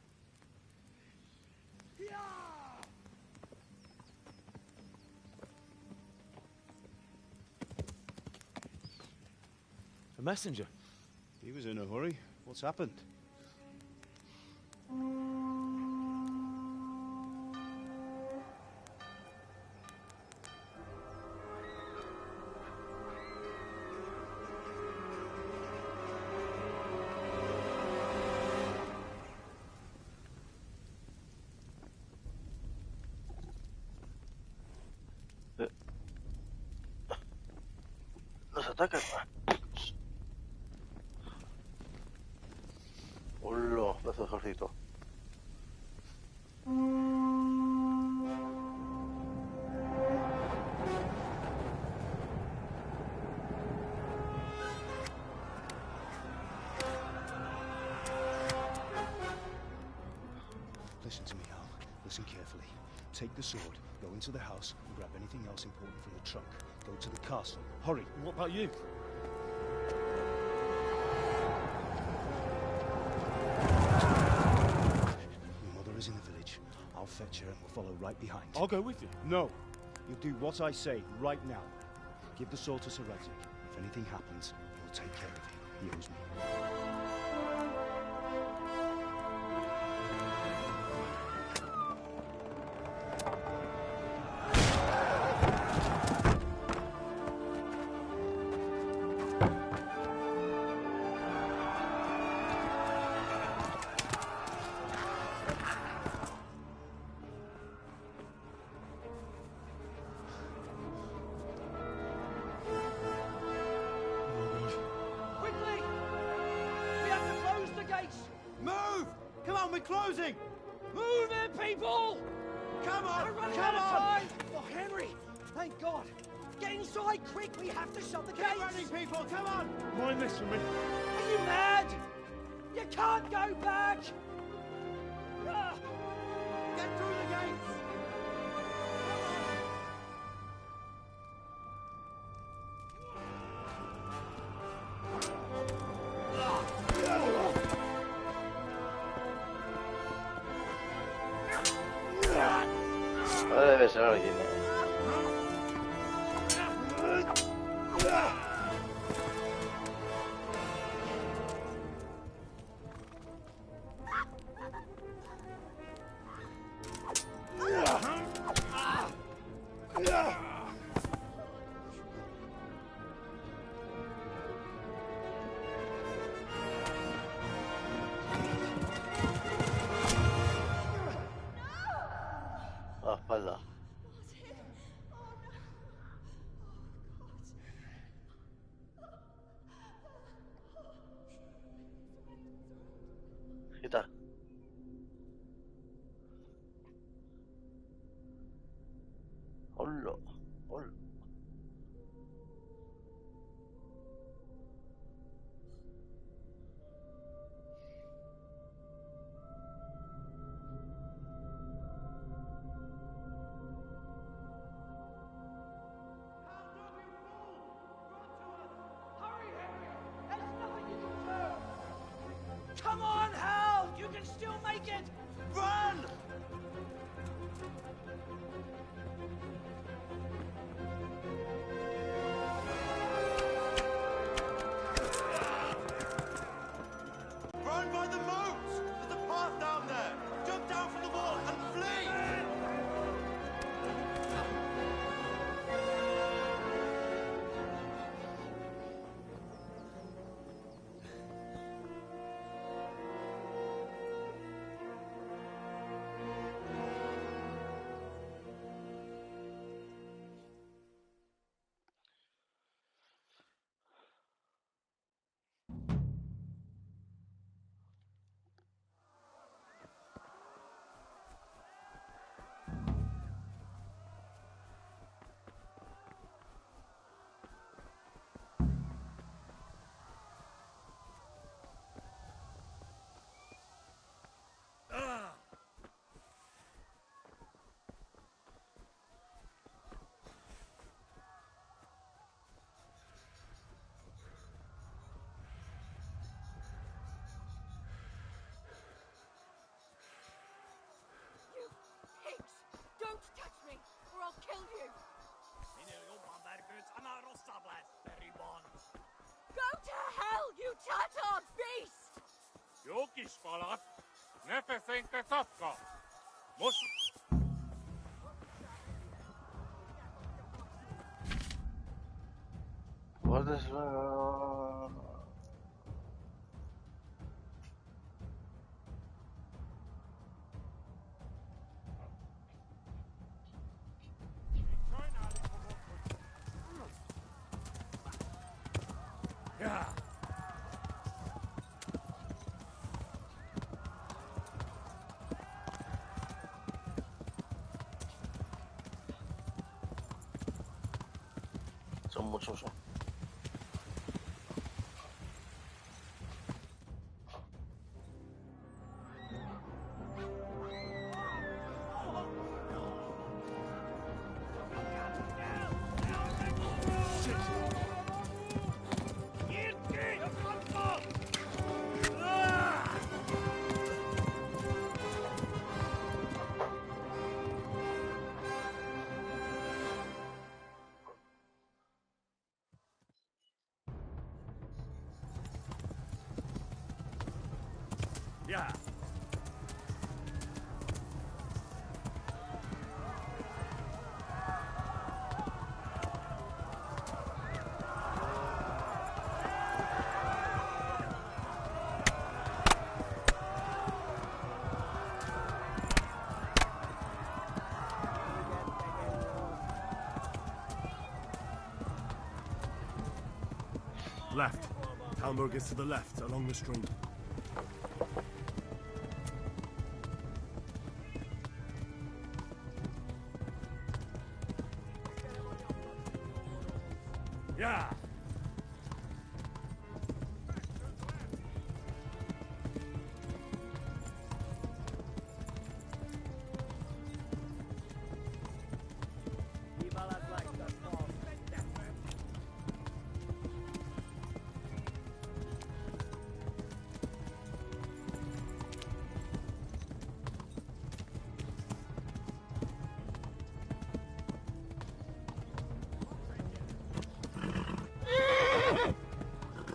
A messenger. He was in a hurry. What's happened? Nos atacan. Hola, pedazo de ejército. Listen to me, Hal. Listen carefully. Take the sword, go into the house, and grab anything else important from the trunk. Go to the castle. Hurry. What about you? Your mother is in the village. I'll fetch her and we'll follow right behind. I'll go with you. No. You'll do what I say right now. Give the sword to Sir Radzik. If anything happens, he'll take care of you. He owes me. Closing! Move it, people! Come on! We're running out of time! Oh, Henry! Thank God! Get inside, quick! We have to shut the gates! Get running, people! Come on! Mind this for me. Are you mad? You can't go back! Get through the gates! Debe ser alguien. A la espalda. Quita. Hola. Hola. Come on, Hal! You can still make it! Run! Run by the moat! There's a path down there! Jump down from the wall and flee! Don't touch me, or I'll kill you! Go to hell, you tattard beast! Jokis falat, nefesenke tapka. What is Yeah. Son muchos. Yeah. Left. Talmberg is to the left, along the stream. Yeah.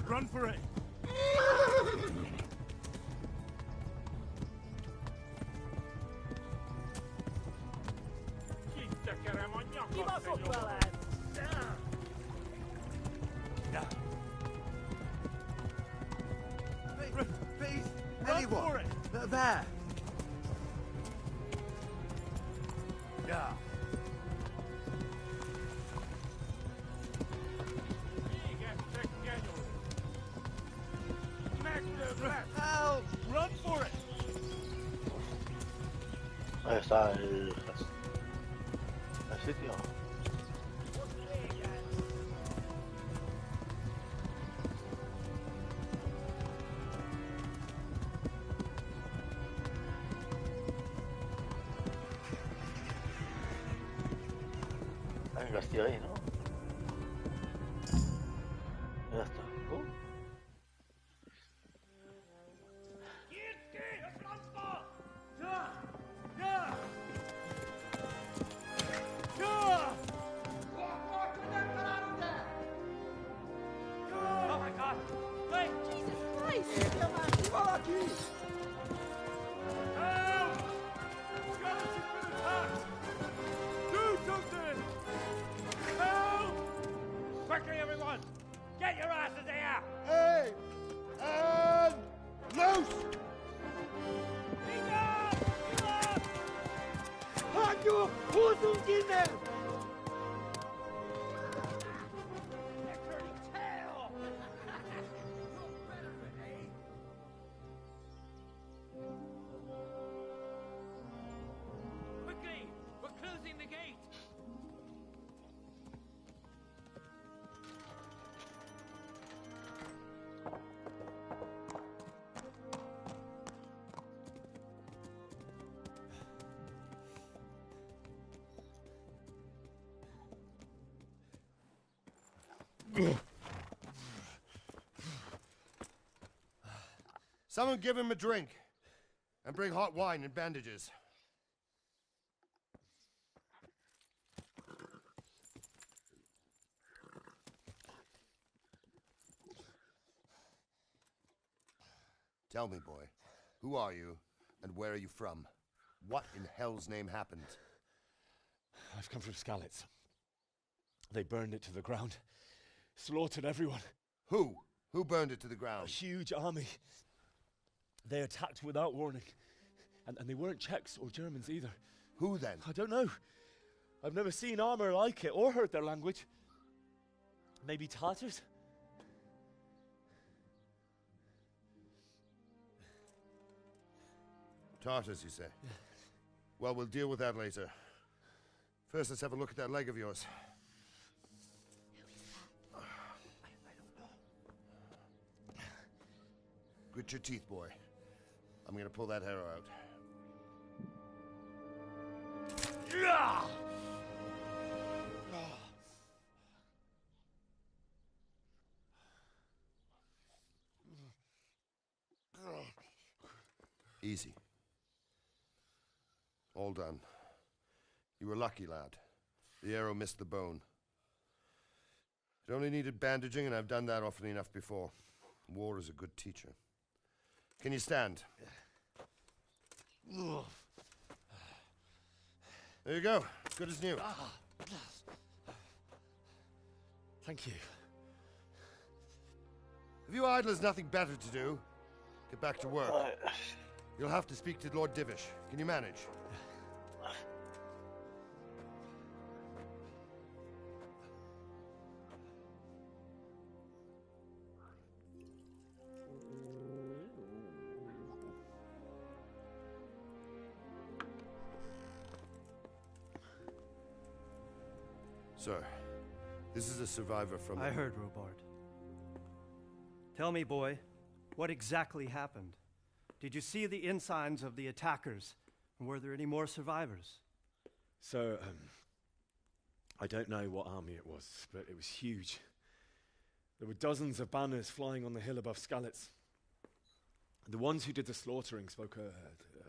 Run for it! Kiittäkää manjakka. Keep us up, well, Please, Run anyone. for it. There. Yeah. Help! Run for it. Ahí está el sitio. Hay un castillo ahí, ¿no? Ya está. Oh my God! Hey, Jesus Christ! Help! Skeleton's been attacked! Do something! Help! Quickly, everyone! Get your asses here! Hey! And loose! Hanyo! Who's in there? Quickly! We're closing the gate! Someone give him a drink. And bring hot wine and bandages. Tell me, boy, who are you and where are you from? What in hell's name happened? I've come from Skalitz. They burned it to the ground. Slaughtered everyone. Who? Who burned it to the ground? A huge army. They attacked without warning. And they weren't Czechs or Germans either. Who then? I don't know. I've never seen armor like it or heard their language. Maybe Tatars? Tartars, you say? Yeah. Well, we'll deal with that later. First, let's have a look at that leg of yours. Grit your teeth, boy. I'm gonna pull that arrow out. Easy. All done. You were lucky, lad. The arrow missed the bone. It only needed bandaging, and I've done that often enough before. War is a good teacher. Can you stand? There you go. Good as new. Thank you. If you idlers nothing better to do, get back to work. You'll have to speak to Lord Divish. Can you manage? Sir, this is a survivor from... I heard, Robard. Tell me, boy, what exactly happened? Did you see the ensigns of the attackers? And were there any more survivors? So, I don't know what army it was, but it was huge. There were dozens of banners flying on the hill above Skalitz. The ones who did the slaughtering spoke a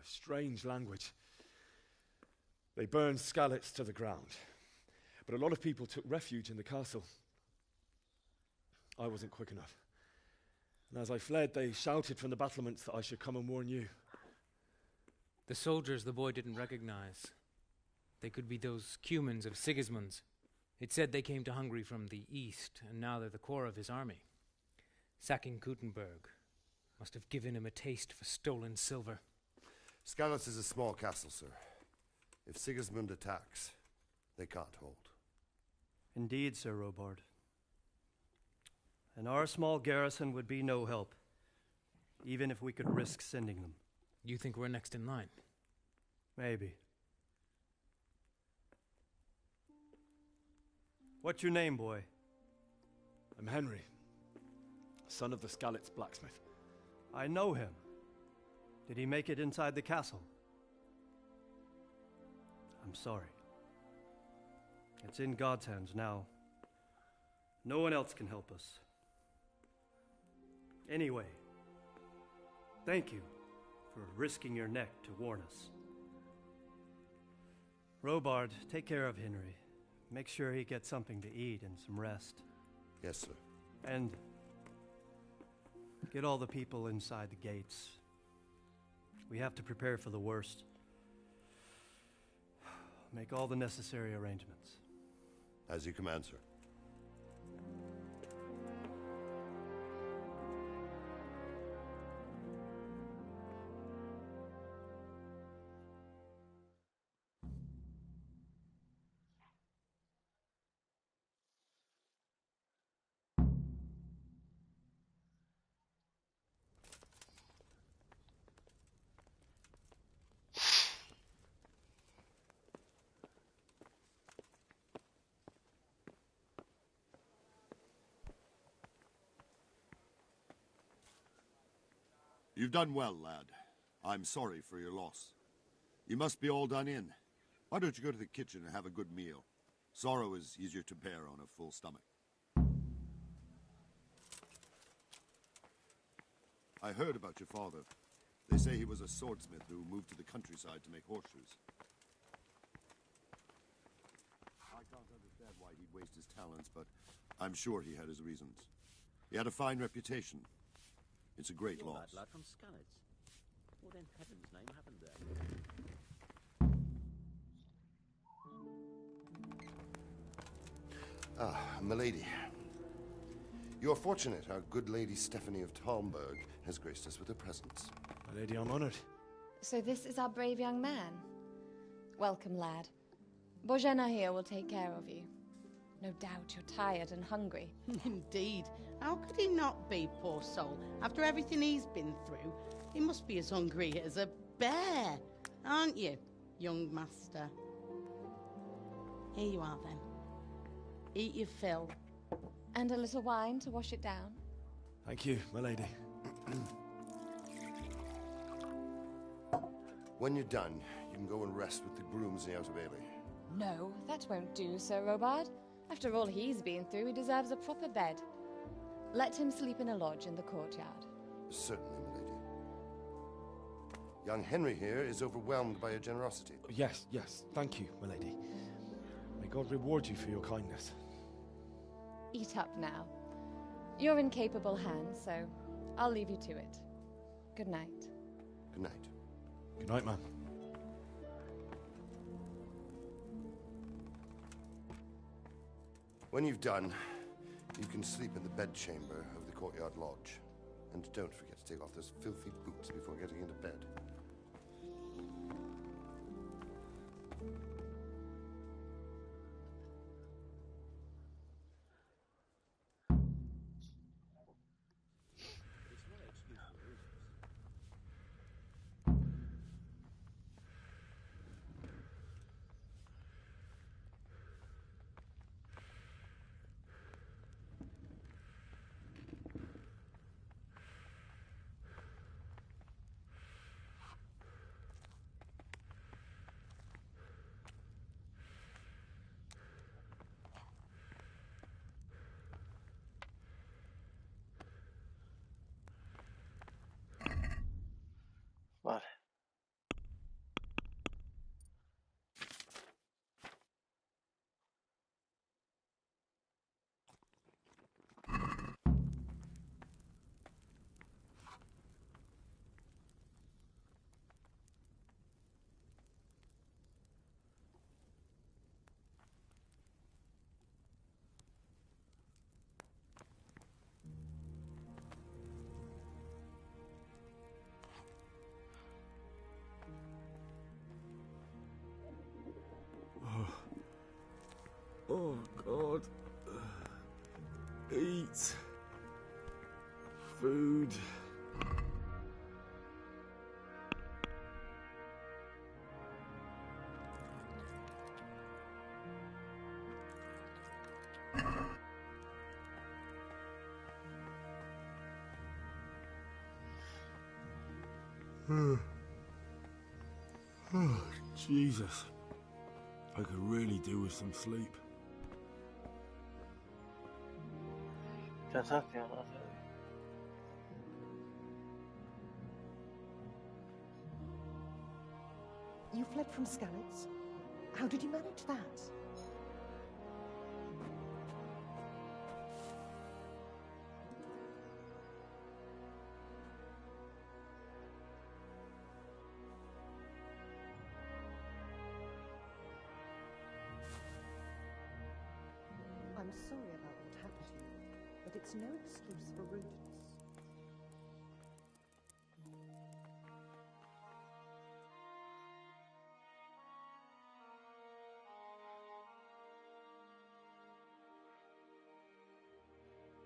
strange language. They burned Skalitz to the ground. But a lot of people took refuge in the castle. I wasn't quick enough. And as I fled, they shouted from the battlements that I should come and warn you. The soldiers the boy didn't recognize. They could be those Cumans of Sigismund's. It said they came to Hungary from the east, and now they're the core of his army. Sacking Gutenberg must have given him a taste for stolen silver. Skalitz is a small castle, sir. If Sigismund attacks, they can't hold. Indeed, Sir Robard. And our small garrison would be no help, even if we could risk sending them. You think we're next in line? Maybe. What's your name, boy? I'm Henry, son of the Skalitz blacksmith. I know him. Did he make it inside the castle? I'm sorry. It's in God's hands now. No one else can help us. Anyway, thank you for risking your neck to warn us. Robard, take care of Henry. Make sure he gets something to eat and some rest. Yes, sir. And get all the people inside the gates. We have to prepare for the worst. Make all the necessary arrangements. As you command, sir. You've done well, lad. I'm sorry for your loss. You must be all done in. Why don't you go to the kitchen and have a good meal? Sorrow is easier to bear on a full stomach. I heard about your father. They say he was a swordsmith who moved to the countryside to make horseshoes. I can't understand why he'd waste his talents, but I'm sure he had his reasons. He had a fine reputation. It's a great loss. That lad from Skalitz. What in heaven's name happened there? Ah, milady. You're fortunate our good lady Stephanie of Talmberg has graced us with her presence. My lady, I'm honored. So this is our brave young man. Welcome, lad. Bozhena here will take care of you. No doubt you're tired and hungry. Indeed. How could he not be, poor soul? After everything he's been through, he must be as hungry as a bear, aren't you, young master? Here you are, then. Eat your fill. And a little wine to wash it down. Thank you, my lady. When you're done, you can go and rest with the grooms in the Outer Bailey. No, that won't do, Sir Robard. After all he's been through, he deserves a proper bed. Let him sleep in a lodge in the courtyard. Certainly, milady. Young Henry here is overwhelmed by your generosity. Yes, yes. Thank you, my lady. May God reward you for your kindness. Eat up now. You're in capable hands, so I'll leave you to it. Good night. Good night. Good night, ma'am. When you've done, you can sleep in the bedchamber of the courtyard lodge. And don't forget to take off those filthy boots before getting into bed. Oh, God. Eat. Food. Oh, Jesus. I could really do with some sleep. Cansancio, ¿no? You fled from Skalitz? How did you manage that? I'm sorry about what happened to you, but it's no excuse for rudeness.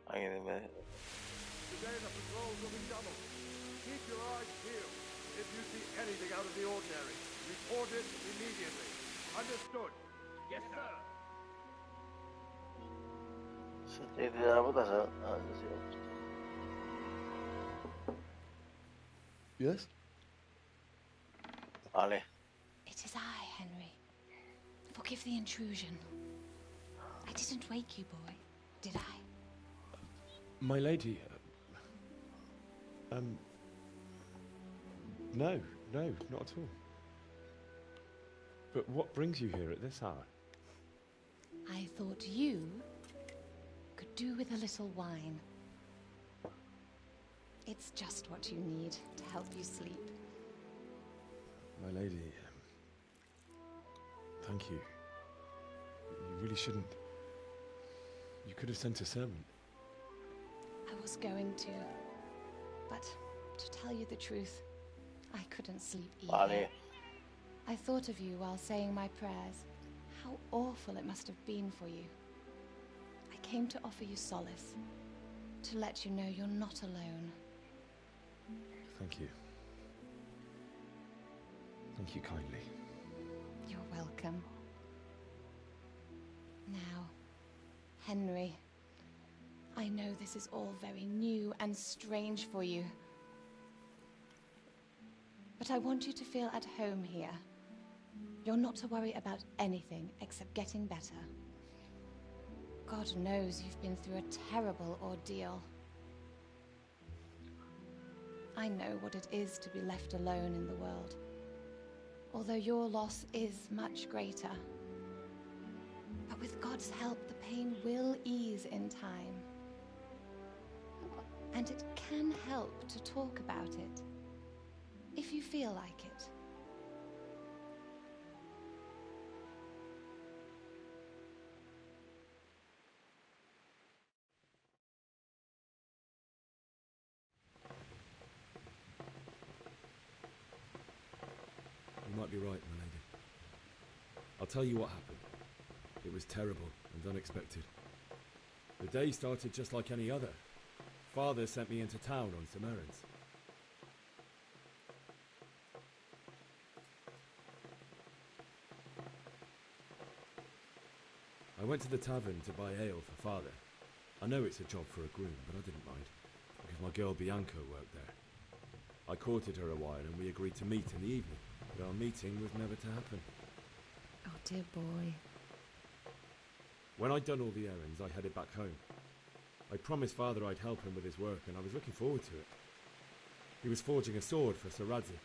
Alguien en medio. Today the patrols will be doubled. Keep your eyes peeled. If you see anything out of the ordinary, report it immediately. Understood? Yes, sir. Se te da la puta, Yes? Vale. It is I, Henry. Forgive the intrusion. I didn't wake you, boy, did I? My lady, no, not at all. But what brings you here at this hour? I thought you could do with a little wine. It's just what you need to help you sleep. My lady, thank you. You really shouldn't. You could have sent a servant. I was going to, but to tell you the truth, I couldn't sleep either. Vale. I thought of you while saying my prayers. How awful it must have been for you. I came to offer you solace, to let you know you're not alone. Thank you. Thank you kindly. You're welcome. Now, Henry, I know this is all very new and strange for you. But I want you to feel at home here. You're not to worry about anything except getting better. God knows you've been through a terrible ordeal. I know what it is to be left alone in the world, although your loss is much greater. But with God's help, the pain will ease in time. And it can help to talk about it, if you feel like it. You might be right, my lady. I'll tell you what happened. It was terrible and unexpected. The day started just like any other. Father sent me into town on some errands. I went to the tavern to buy ale for Father. I know it's a job for a groom, but I didn't mind, because my girl Bianca worked there. I courted her a while and we agreed to meet in the evening, but our meeting was never to happen. Oh, dear boy. When I'd done all the errands, I headed back home. I promised Father I'd help him with his work, and I was looking forward to it. He was forging a sword for Sir Radzi.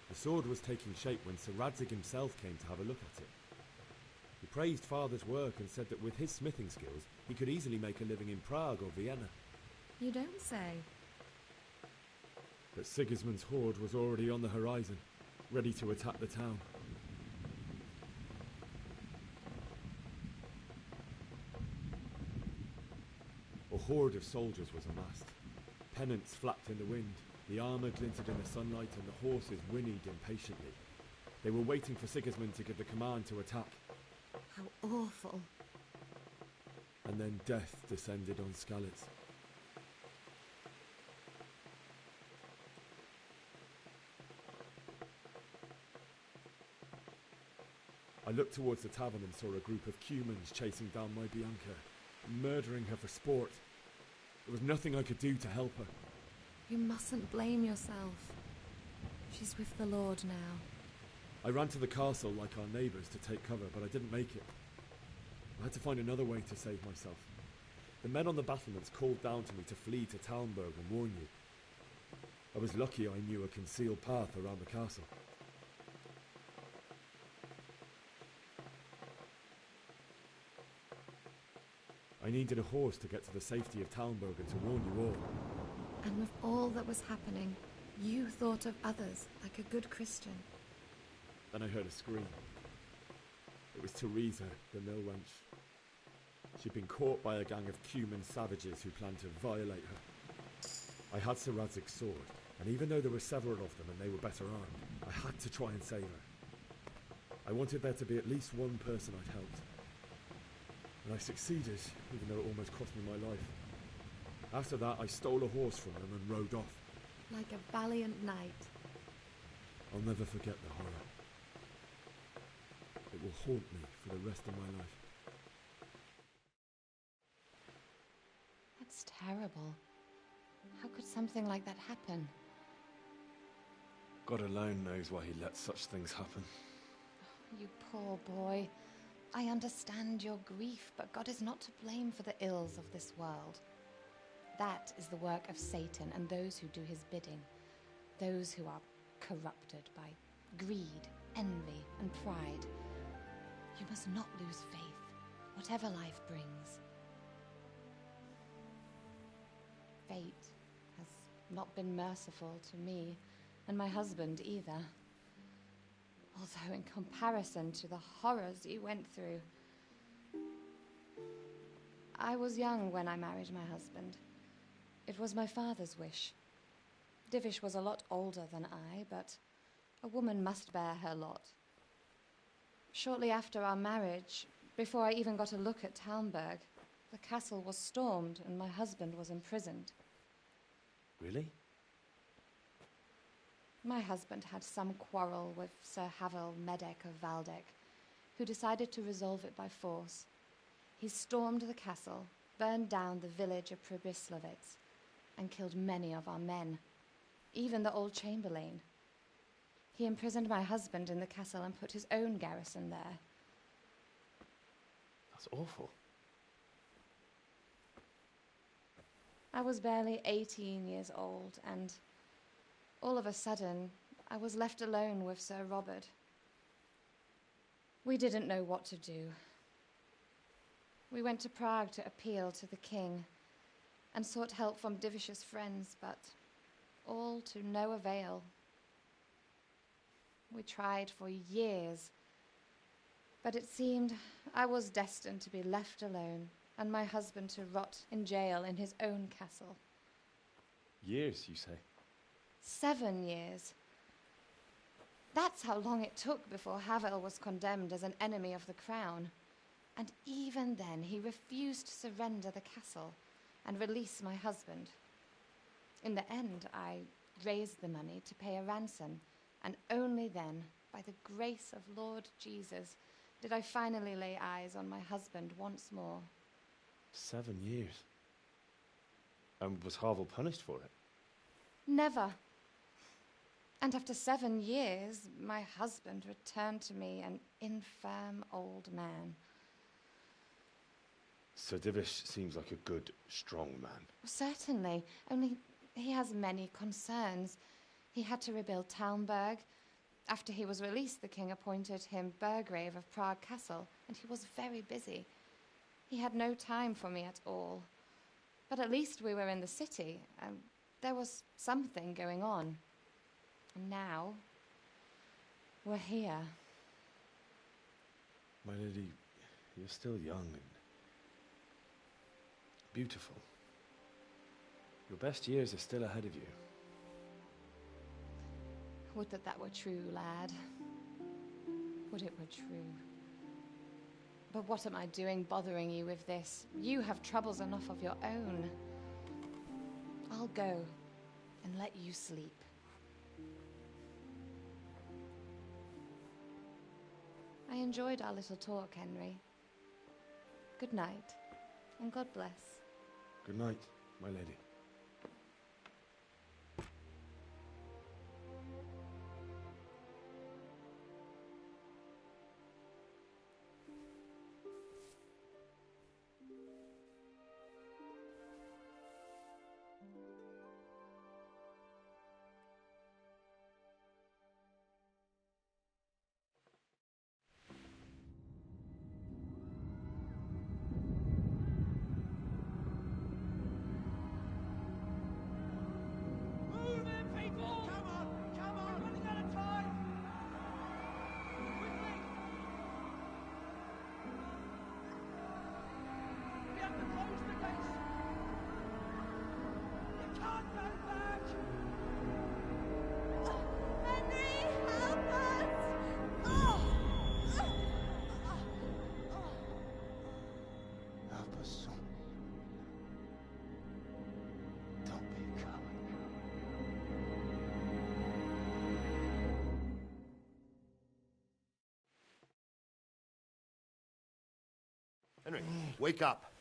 The sword was taking shape when Sir Radzig himself came to have a look at it. He praised Father's work and said that with his smithing skills, he could easily make a living in Prague or Vienna. You don't say. But Sigismund's horde was already on the horizon, ready to attack the town. A horde of soldiers was amassed. Pennants flapped in the wind. The armour glinted in the sunlight and the horses whinnied impatiently. They were waiting for Sigismund to give the command to attack. How awful. And then death descended on Skalitz. I looked towards the tavern and saw a group of Cumans chasing down my Bianca, murdering her for sport. There was nothing I could do to help her. You mustn't blame yourself. She's with the Lord now. I ran to the castle like our neighbours to take cover, but I didn't make it. I had to find another way to save myself. The men on the battlements called down to me to flee to Talmberg and warn you. I was lucky I knew a concealed path around the castle. I needed a horse to get to the safety of Talmberg and to warn you all. And with all that was happening, you thought of others like a good Christian. Then I heard a scream. It was Teresa, the mill wench. She'd been caught by a gang of Cuman savages who planned to violate her. I had Sir Radzig's sword, and even though there were several of them and they were better armed, I had to try and save her. I wanted there to be at least one person I'd helped. And I succeeded, even though it almost cost me my life. After that, I stole a horse from them and rode off. Like a valiant knight. I'll never forget the horror. It will haunt me for the rest of my life. That's terrible. How could something like that happen? God alone knows why he lets such things happen. You poor boy. I understand your grief, but God is not to blame for the ills of this world. That is the work of Satan and those who do his bidding. Those who are corrupted by greed, envy, and pride. You must not lose faith, whatever life brings. Fate has not been merciful to me, and my husband either. Although in comparison to the horrors he went through. I was young when I married my husband. It was my father's wish. Divish was a lot older than I, but a woman must bear her lot. Shortly after our marriage, before I even got a look at Talmberg, the castle was stormed and my husband was imprisoned. Really? My husband had some quarrel with Sir Havel Medek of Valdek, who decided to resolve it by force. He stormed the castle, burned down the village of Pribyslavitz, and killed many of our men, even the old chamberlain. He imprisoned my husband in the castle and put his own garrison there. That's awful. I was barely 18 years old, and all of a sudden, I was left alone with Sir Robert. We didn't know what to do. We went to Prague to appeal to the king and sought help from Divish's friends, but all to no avail. We tried for years, but it seemed I was destined to be left alone and my husband to rot in jail in his own castle. Years, you say? 7 years. That's how long it took before Havel was condemned as an enemy of the crown. And even then, he refused to surrender the castle and release my husband. In the end, I raised the money to pay a ransom, and only then, by the grace of Lord Jesus, did I finally lay eyes on my husband once more. 7 years? And was Havel punished for it? Never. And after 7 years, my husband returned to me an infirm old man. Sir Divish seems like a good, strong man. Certainly, only he has many concerns. He had to rebuild Talmberg. After he was released, the king appointed him Burgrave of Prague Castle, and he was very busy. He had no time for me at all. But at least we were in the city, and there was something going on. And now, we're here. My lady, you're still young and beautiful. Your best years are still ahead of you. Would that that were true, lad. Would it were true. But what am I doing bothering you with this? You have troubles enough of your own. I'll go and let you sleep. I enjoyed our little talk, Henry. Good night, and God bless. Good night, my lady. Henry, wake up.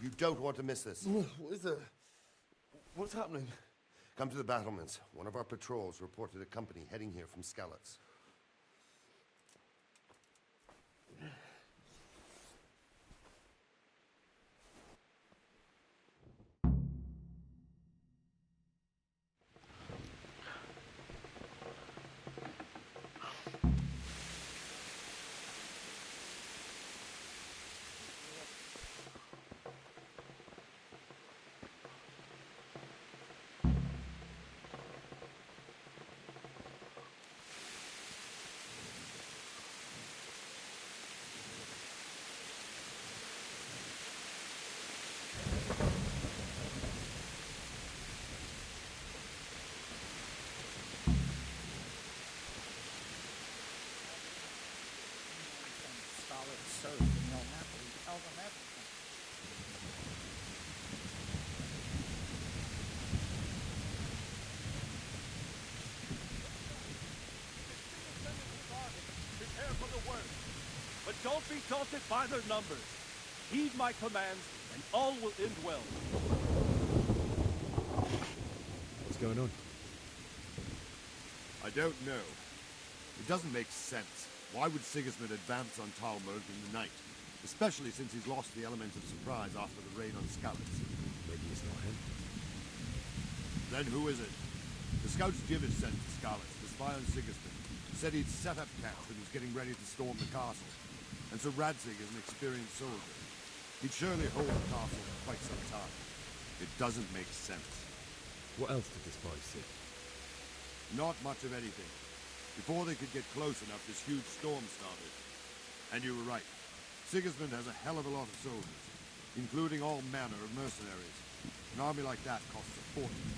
You don't want to miss this. What is it? What's happening? Come to the battlements. One of our patrols reported a company heading here from Skalitz. Prepare for the worst, but don't be daunted by their numbers. Heed my commands, and all will end well. What's going on? I don't know. It doesn't make sense. Why would Sigismund advance on Talmberg in the night? Especially since he's lost the element of surprise after the raid on Skalitz. Maybe it's not him. Then who is it? The scouts Jivis sent to Skalitz to spy on Sigismund. Said he'd set up camp and was getting ready to storm the castle. And so Radzig is an experienced soldier. He'd surely hold the castle for quite some time. It doesn't make sense. What else did the spies see? Not much of anything. Before they could get close enough, this huge storm started. And you were right. Sigismund has a hell of a lot of soldiers, including all manner of mercenaries. An army like that costs a fortune.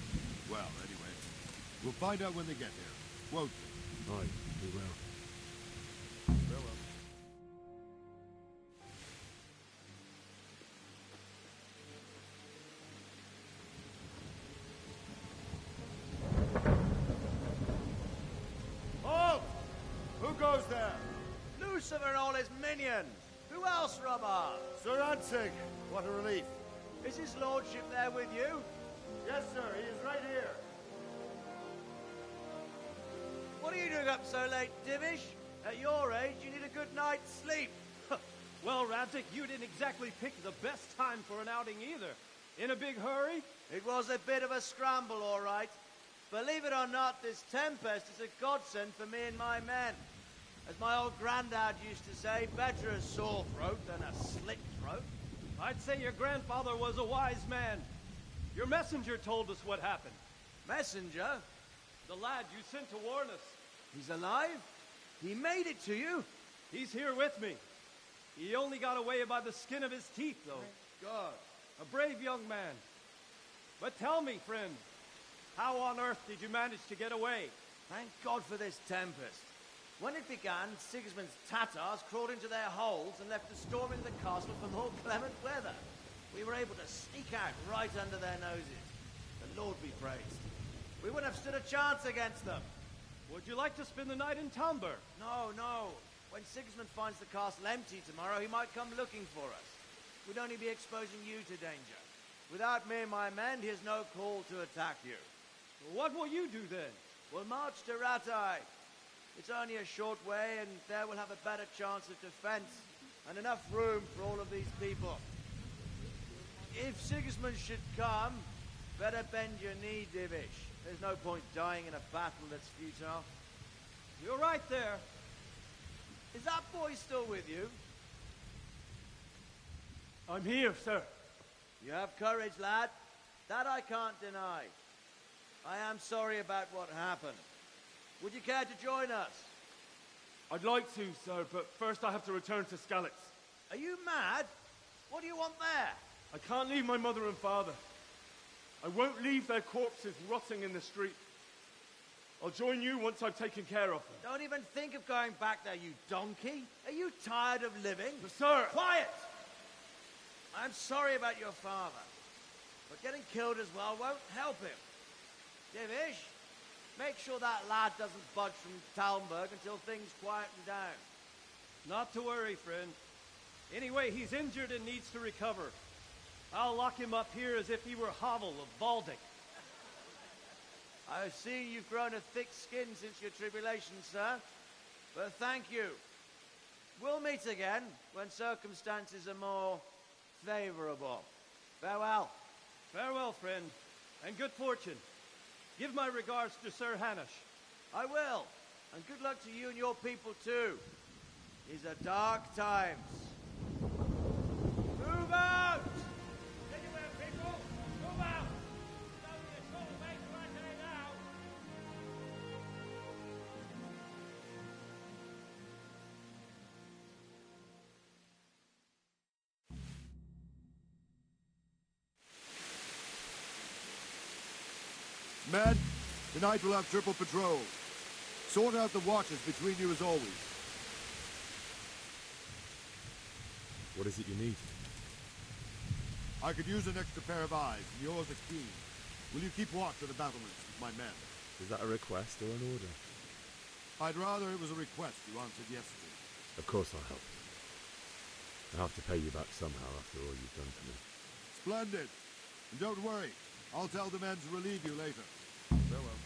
Well, anyway, we'll find out when they get here, won't we? Aye, we will. Farewell. Halt! Who goes there? Lucifer and all his minions. Who else, Robert? Sir Radzig, what a relief. Is his lordship there with you? Yes, sir, he is right here. What are you doing up so late, Divish? At your age, you need a good night's sleep. Well, Radzig, you didn't exactly pick the best time for an outing either. In a big hurry? It was a bit of a scramble, all right. Believe it or not, this tempest is a godsend for me and my men. As my old granddad used to say, better a sore throat than a slit throat. I'd say your grandfather was a wise man. Your messenger told us what happened. Messenger? The lad you sent to warn us. He's alive? He made it to you? He's here with me. He only got away by the skin of his teeth, though. Thank God. A brave young man. But tell me, friend, how on earth did you manage to get away? Thank God for this tempest. When it began, Sigismund's Tatars crawled into their holes and left us storming the castle for more clement weather. We were able to sneak out right under their noses. The Lord be praised. We wouldn't have stood a chance against them. Would you like to spend the night in Talmberg? No, no. When Sigismund finds the castle empty tomorrow, he might come looking for us. We'd only be exposing you to danger. Without me and my men, he has no call to attack you. What will you do then? We'll march to Ratai. It's only a short way, and there we'll have a better chance of defense and enough room for all of these people. If Sigismund should come, better bend your knee, Divish. There's no point dying in a battle that's futile. You're right there. Is that boy still with you? I'm here, sir. You have courage, lad. That I can't deny. I am sorry about what happened. Would you care to join us? I'd like to, sir, but first I have to return to Skalitz. Are you mad? What do you want there? I can't leave my mother and father. I won't leave their corpses rotting in the street. I'll join you once I've taken care of them. Don't even think of going back there, you donkey. Are you tired of living? But sir! Quiet! I'm sorry about your father, but getting killed as well won't help him. Divish, make sure that lad doesn't budge from Talmberg until things quieten down. Not to worry, friend. Anyway, he's injured and needs to recover. I'll lock him up here as if he were Havel of Valdic. I see you've grown a thick skin since your tribulation, sir. But thank you. We'll meet again when circumstances are more favorable. Farewell. Farewell, friend, and good fortune. Give my regards to Sir Hanush. I will. And good luck to you and your people, too. These are dark times. Move out! Anywhere, people! Move out! It's only a short way to Ratai now! Men, tonight we'll have triple patrol. Sort out the watches between you as always. What is it you need? I could use an extra pair of eyes, and yours are keen. Will you keep watch of the battlements with my men? Is that a request or an order? I'd rather it was a request you answered yes to. Of course I'll help. I'll have to pay you back somehow after all you've done for me. Splendid. And don't worry, I'll tell the men to relieve you later. Farewell.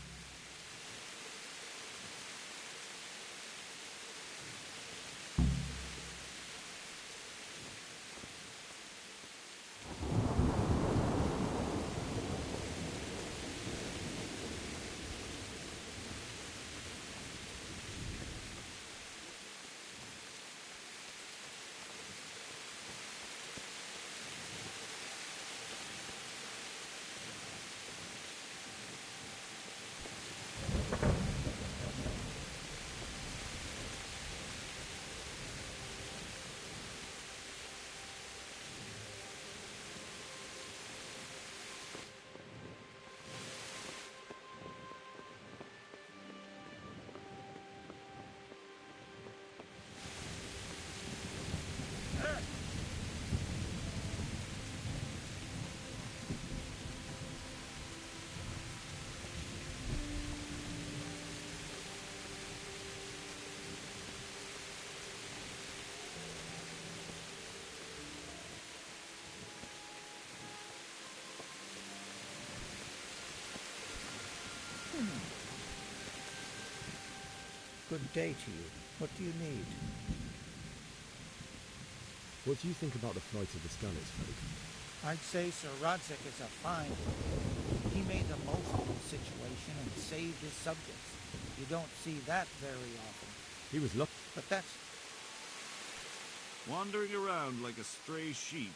Good day to you. What do you need? What do you think about the flight of the Skalitz folk? I'd say Sir Rodzik is a fine one. He made the most of the situation and saved his subjects. You don't see that very often. He was lucky. But that's... Wandering around like a stray sheep.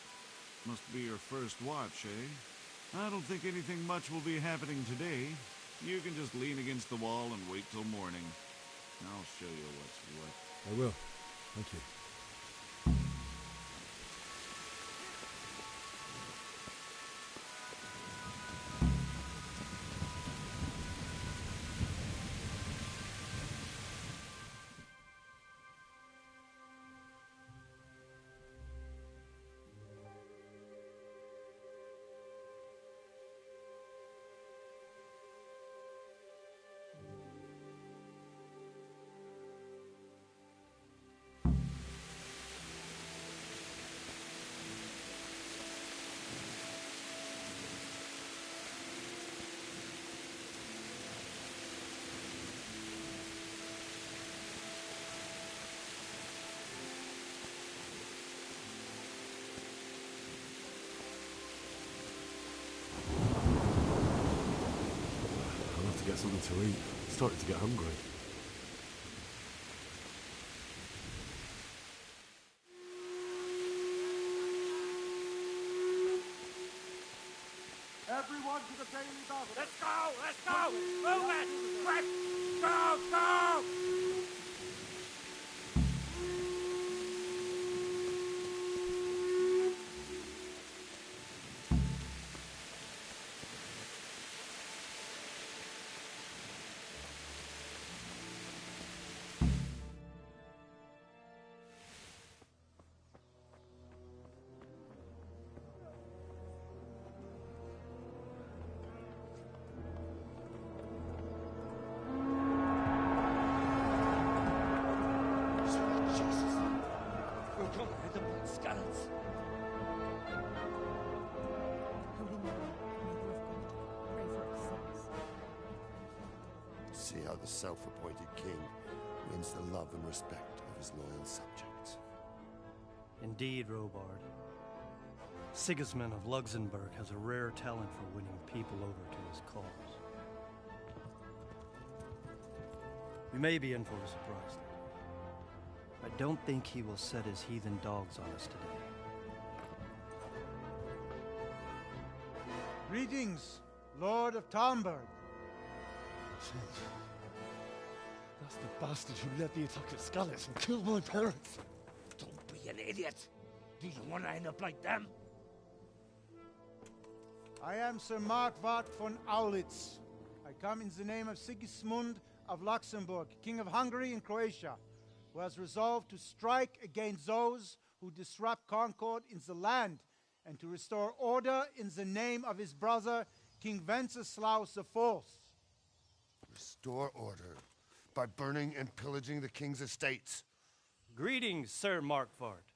Must be your first watch, eh? I don't think anything much will be happening today. You can just lean against the wall and wait till morning. I'll show you what's what. I will. Thank you. something to eat. I'm starting to get hungry. Everyone to the daily battle. Let's go! Let's go! Move it! Quick! Go! Go! See how the self-appointed king wins the love and respect of his loyal subjects. Indeed, Robard. Sigismund of Luxembourg has a rare talent for winning people over to his cause. We may be in for a surprise, though. I don't think he will set his heathen dogs on us today. Greetings, Lord of Talmberg. That's the bastard who led the attack at Skalitz and killed my parents. Don't be an idiot. Do you want to end up like them? I am Sir Markwart von Aulitz. I come in the name of Sigismund of Luxembourg, King of Hungary and Croatia, who has resolved to strike against those who disrupt concord in the land and to restore order in the name of his brother, King Wenceslaus IV. Restore order by burning and pillaging the king's estates. Greetings, Sir Markwart.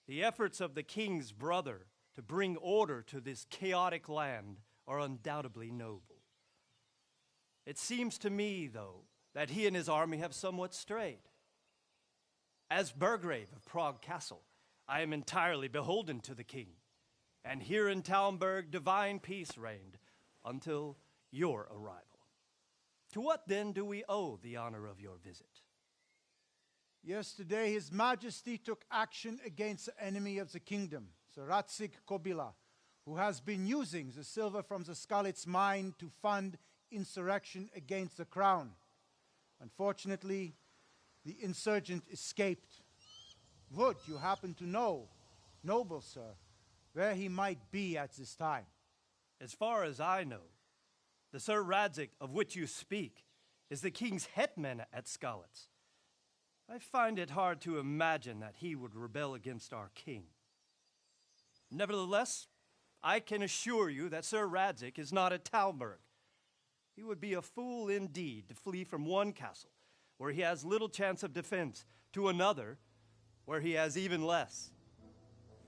The efforts of the king's brother to bring order to this chaotic land are undoubtedly noble. It seems to me, though, that he and his army have somewhat strayed. As Burgrave of Prague Castle, I am entirely beholden to the king, and here in Talmberg divine peace reigned until your arrival. To what then do we owe the honor of your visit? Yesterday, His Majesty took action against the enemy of the kingdom, Sir Radzig Kobyla, who has been using the silver from the Skalitz mine to fund insurrection against the crown. Unfortunately, the insurgent escaped. Would you happen to know, noble sir, where he might be at this time? As far as I know, the Sir Radzig of which you speak is the king's hetman at Skalitz. I find it hard to imagine that he would rebel against our king. Nevertheless, I can assure you that Sir Radzig is not at Talmberg. He would be a fool indeed to flee from one castle where he has little chance of defense to another where he has even less.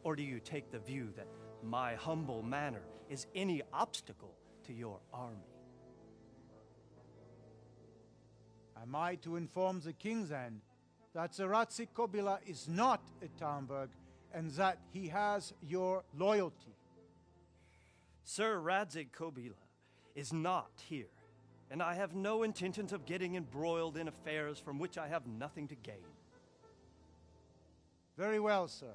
Or do you take the view that my humble manner is any obstacle to your army? Am I to inform the king then that Sir Radzig Kobyla is not at Talmberg and that he has your loyalty? Sir Radzig Kobyla is not here, and I have no intentions of getting embroiled in affairs from which I have nothing to gain. Very well, sir.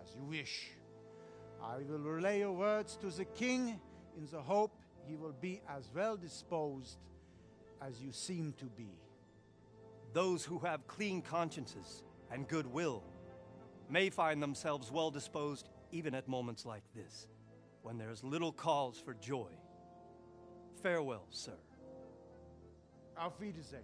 As you wish. I will relay your words to the king in the hope he will be as well disposed as you seem to be. Those who have clean consciences and goodwill may find themselves well disposed even at moments like this, when there is little cause for joy. Farewell, sir. Auf Wiedersehen.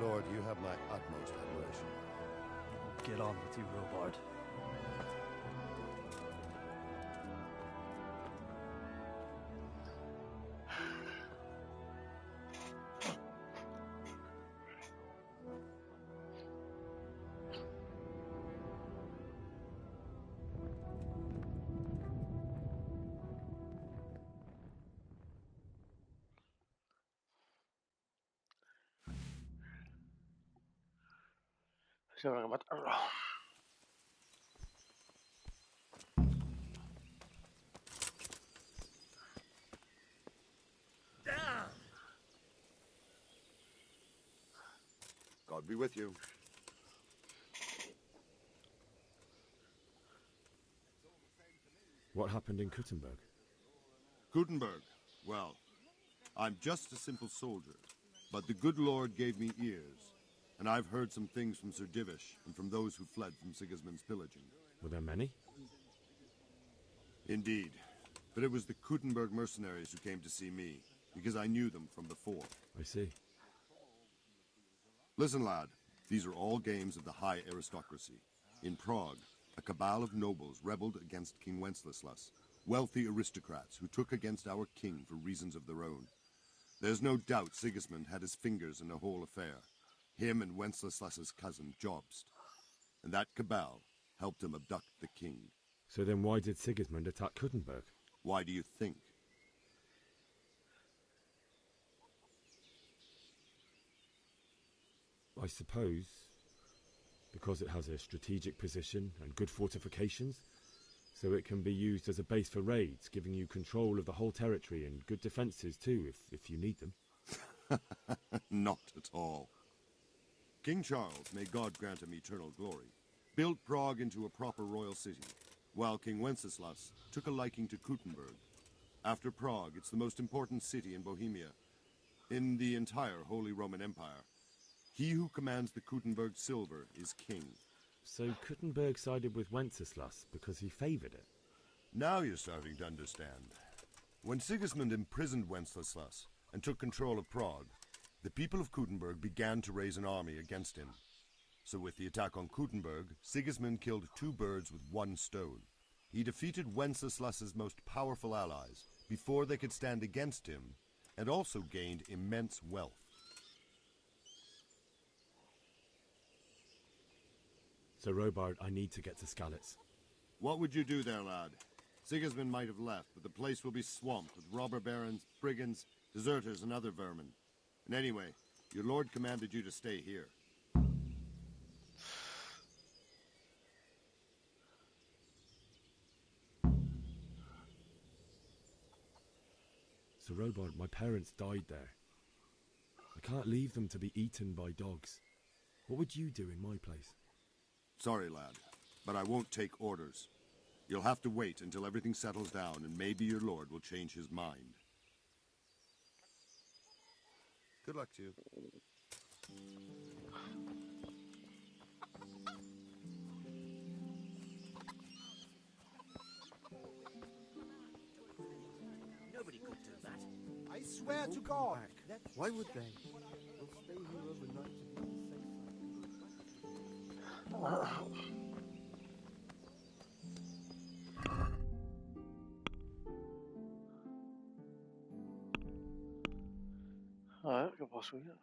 lord, you have my utmost admiration. Get on with you, Robard. Se habrá que matarlo. God be with you. What happened in Kuttenberg? Gutenberg. Well, I'm just a simple soldier, but the good Lord gave me ears, and I've heard some things from Sir Divish and from those who fled from Sigismund's pillaging. Were there many? Indeed, but it was the Kuttenberg mercenaries who came to see me, because I knew them from before. I see. Listen, lad, these are all games of the high aristocracy. In Prague, a cabal of nobles rebelled against King Wenceslas, wealthy aristocrats who took against our king for reasons of their own. There's no doubt Sigismund had his fingers in the whole affair, him and Wenceslas's cousin Jobst. And that cabal helped him abduct the king. So then why did Sigismund attack Kuttenberg? Why do you think? I suppose because it has a strategic position and good fortifications, so it can be used as a base for raids, giving you control of the whole territory and good defences too, if you need them. Not at all. King Charles, may God grant him eternal glory, built Prague into a proper royal city, while King Wenceslas took a liking to Kuttenberg. After Prague, it's the most important city in Bohemia, in the entire Holy Roman Empire. He who commands the Kuttenberg silver is king. So Kuttenberg sided with Wenceslas because he favoured it? Now you're starting to understand. When Sigismund imprisoned Wenceslas and took control of Prague, the people of Kuttenberg began to raise an army against him. So with the attack on Kuttenberg, Sigismund killed two birds with one stone. He defeated Wenceslas's most powerful allies before they could stand against him, and also gained immense wealth. So Robard, I need to get to Skalitz. What would you do there, lad? Sigismund might have left, but the place will be swamped with robber barons, brigands, deserters, and other vermin. And anyway, your lord commanded you to stay here. So Robard, my parents died there. I can't leave them to be eaten by dogs. What would you do in my place? Sorry, lad, but I won't take orders. You'll have to wait until everything settles down, and maybe your lord will change his mind. Good luck to you. Nobody could do that. I swear to God. Why would they? We'll stay here overnight to be safe. A ver, ¿qué puedo subir?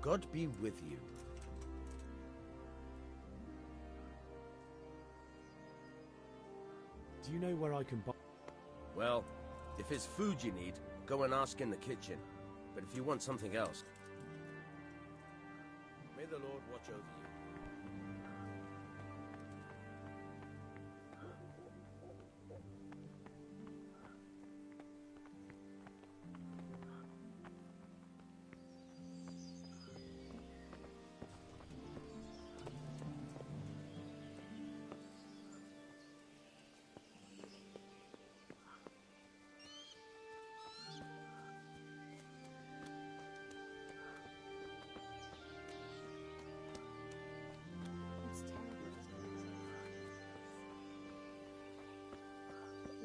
God be with you. Do you know where I can buy... Well, if it's food you need, go and ask in the kitchen. But if you want something else... May the Lord watch over you.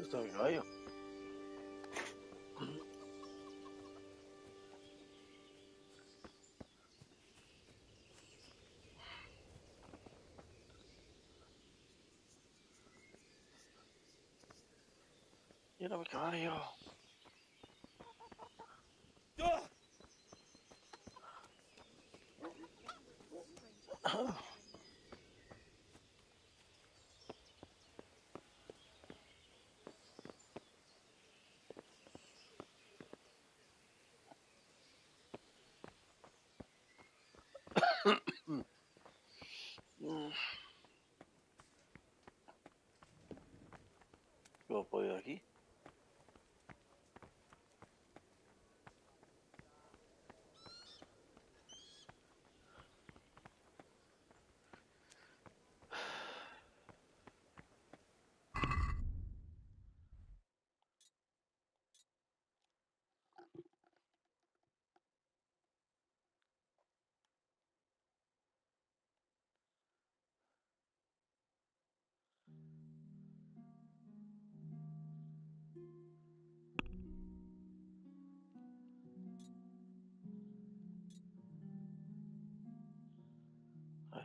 Está mi caballo. Mira mi caballo. ¿Cómo puedo ir aquí?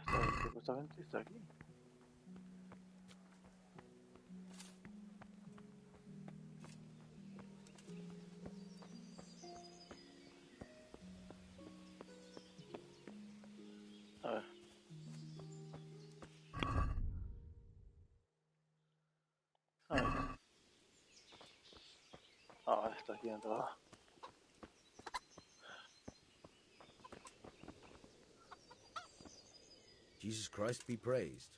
Está, supuestamente está aquí. A ver. A ver. Ah, vale, está aquí dentro. Jesus Christ be praised.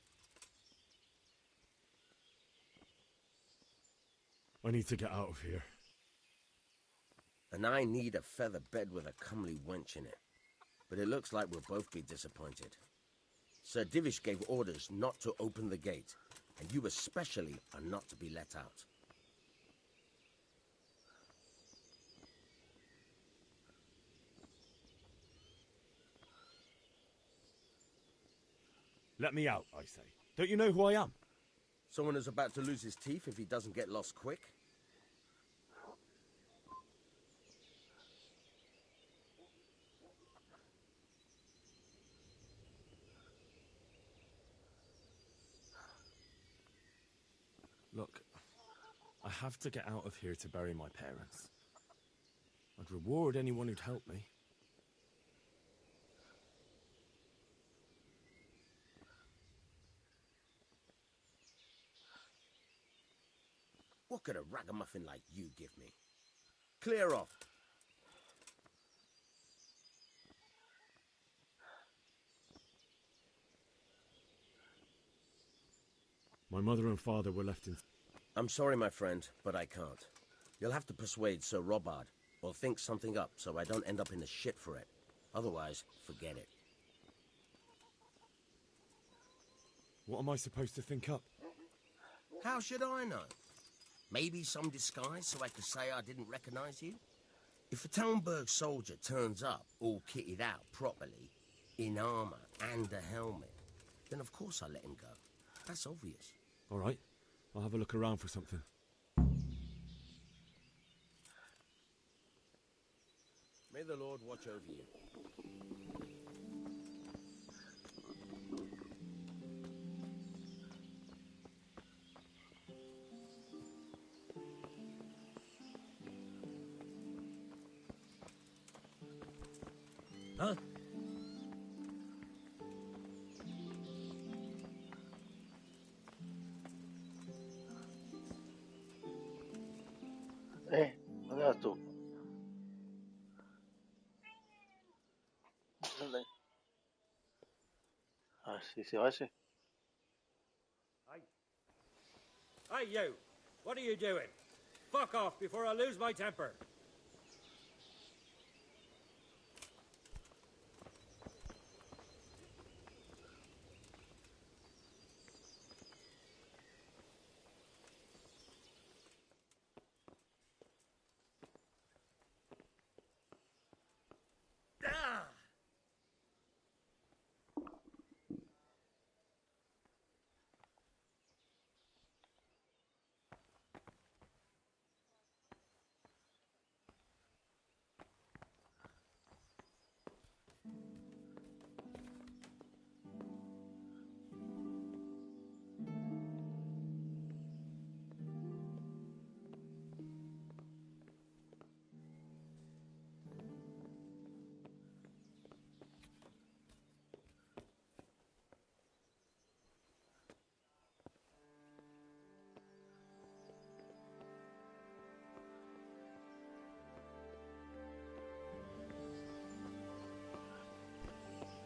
I need to get out of here. And I need a feather bed with a comely wench in it. But it looks like we'll both be disappointed. Sir Divish gave orders not to open the gate, and you especially are not to be let out. Let me out, I say. Don't you know who I am? Someone who's about to lose his teeth if he doesn't get lost quick? Look, I have to get out of here to bury my parents. I'd reward anyone who'd help me. What could a ragamuffin like you give me? Clear off. My mother and father were left in... I'm sorry, my friend, but I can't. You'll have to persuade Sir Robard, or think something up so I don't end up in the shit for it. Otherwise, forget it. What am I supposed to think up? How should I know? Maybe some disguise so I could say I didn't recognize you? If a Talmberg soldier turns up, all kitted out properly, in armor and a helmet, then of course I let him go. That's obvious. All right, I'll have a look around for something. May the Lord watch over you. Huh? ¿Dónde vas tú? ¿Dónde? A ver si se va ese. Hey, you! What are you doing? Fuck off before I lose my temper. Ah!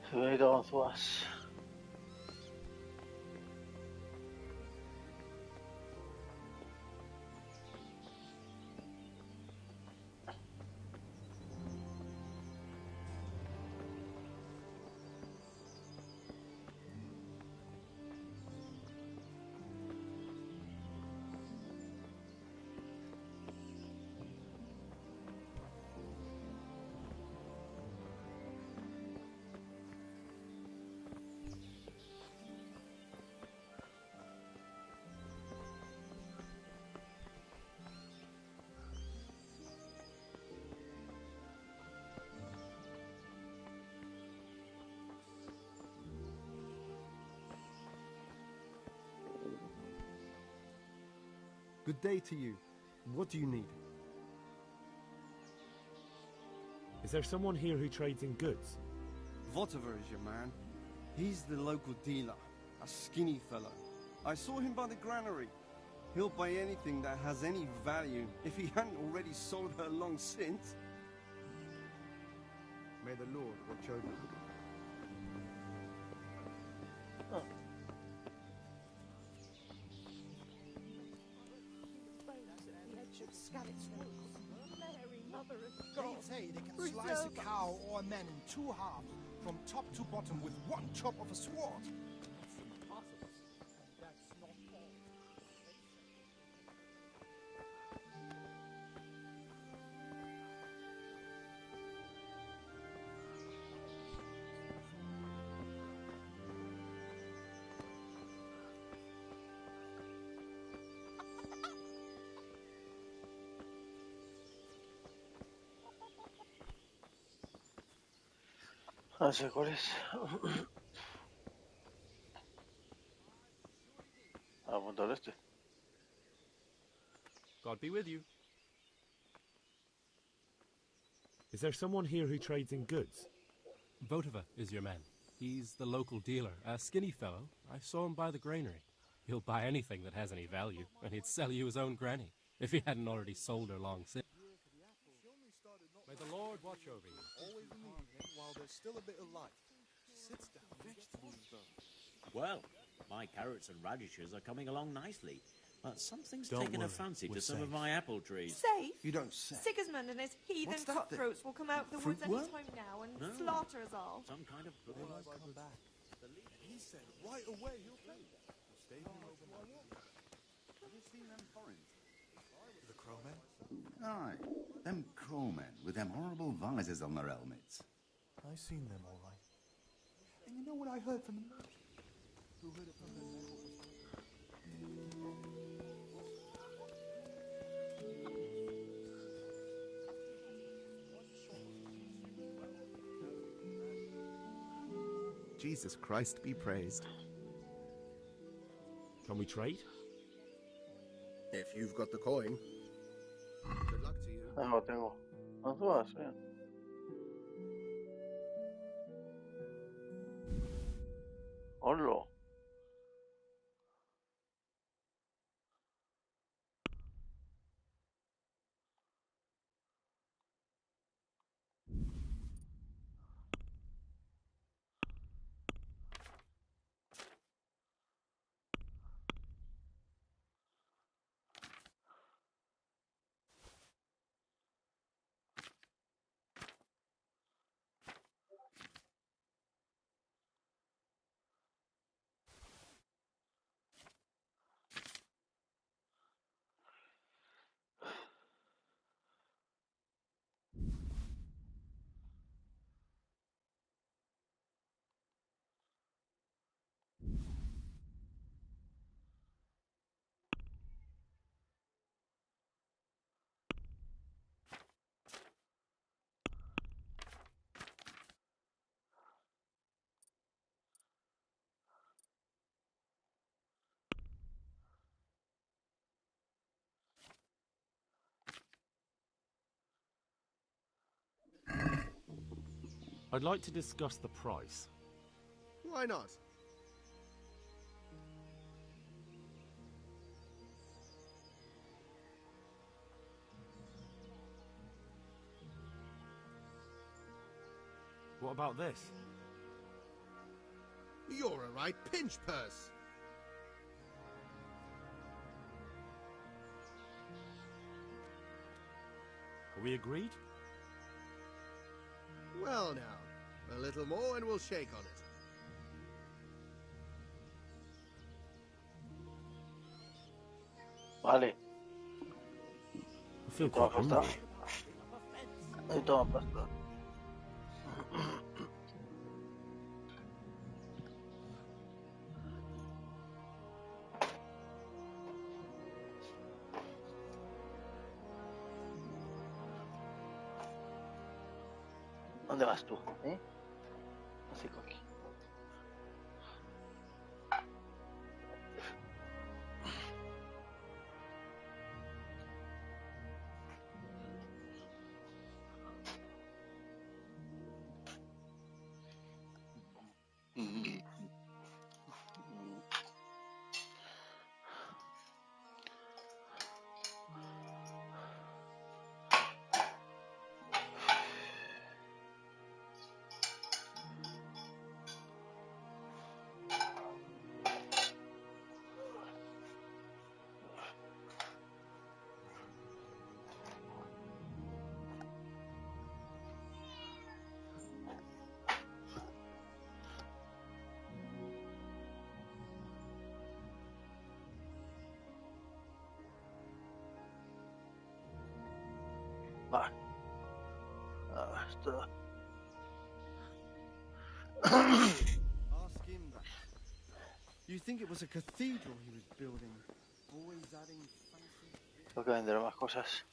Señorita Gonzúas. Good day to you. What do you need? Is there someone here who trades in goods? Votiver is your man. He's the local dealer, a skinny fellow. I saw him by the granary. He'll buy anything that has any value if he hadn't already sold her long since. May the Lord watch over you. They say they can slice a cow or a man in two halves, from top to bottom, with one chop of a sword. That's impossible. And that's not all. No sé cuál es. Apuntar este. God be with you. Is there someone here who trades in goods? Votiva is your man. He's the local dealer, a skinny fellow. I saw him by the granary. He'll buy anything that has any value, and he'd sell you his own granny, if he hadn't already sold her long since. May the Lord watch over you. Always in the evening while there's still a bit of light. Sits down. Vegetables, though. Well, my carrots and radishes are coming along nicely, but something's Don't taken a worry, fancy we're to some of safe. my apple trees. Safe? You don't say. Sigismund and his heathen What's that cutthroats will come out of the Fruit woods worm? any time now and No. slaughter us all. Some kind of They won't come back. He said right away he'll pay. We'll stay here overnight. Have you seen them foreigners? The crowmen? Aye, them crowmen with them horrible visors on their helmets. I seen them all right. And you know what I heard from the merchant? Who heard it from the man? Jesus Christ be praised. Can we trade? If you've got the coin. Good luck to you. Ah, lo tengo. Gonzúas, bien. Hola. I'd like to discuss the price. Why not? What about this? You're a right pinch purse. Are we agreed? Well now, a little more and we'll shake on it. Vale. I feel Y toma quite pasta. hungry. Y toma pasta. ¿Dónde vas tú? Así aquí. Vale. Esto. Ask him that. You think it was a cathedral he was building? Always adding fancy... Tengo que vender más cosas.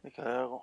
Hay que hacer algo.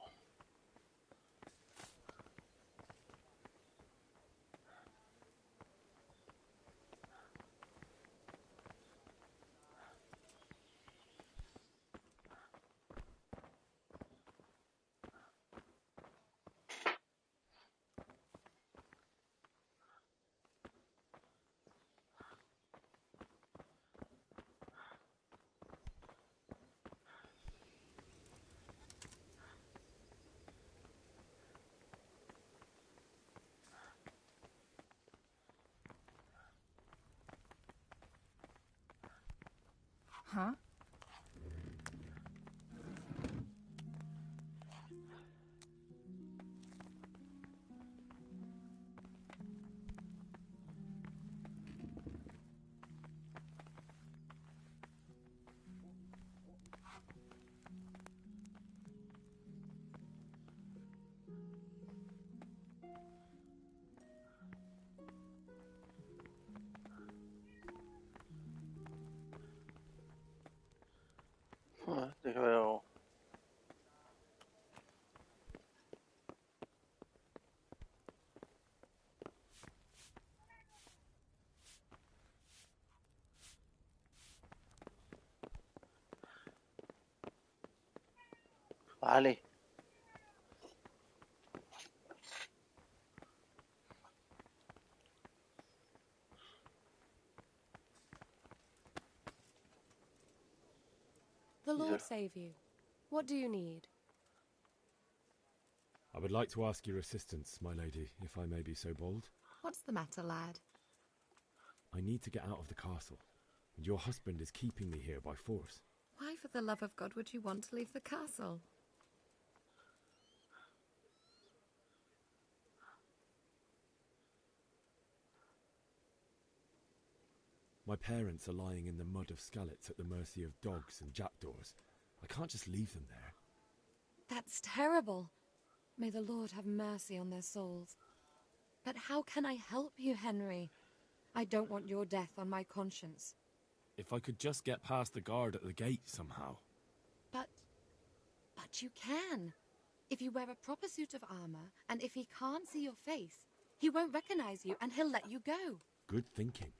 Huh? Hay que hacer algo. Vale. The Lord save you. What do you need? I would like to ask your assistance, my lady, if I may be so bold. What's the matter, lad? I need to get out of the castle, and your husband is keeping me here by force. Why, for the love of God, would you want to leave the castle? My parents are lying in the mud of Skalitz at the mercy of dogs and jackdaws. I can't just leave them there. That's terrible. May the Lord have mercy on their souls. But how can I help you, Henry? I don't want your death on my conscience. If I could just get past the guard at the gate somehow. But you can. If you wear a proper suit of armor, and if he can't see your face, He won't recognize you, and he'll let you go. Good thinking.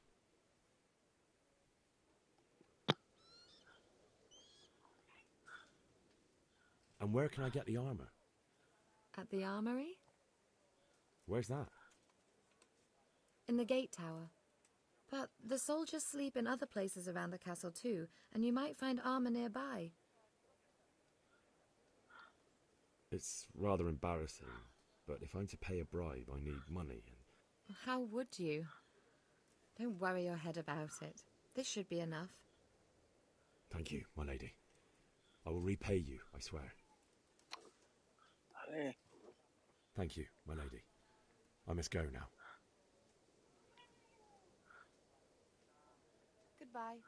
And where can I get the armor? At the armory? Where's that? In the gate tower. But the soldiers sleep in other places around the castle too, and you might find armor nearby. It's rather embarrassing, but if I'm to pay a bribe, I need money. How would you? Don't worry your head about it. This should be enough. Thank you, my lady. I will repay you, I swear. Vale. Thank you, my lady. I must go now. Goodbye.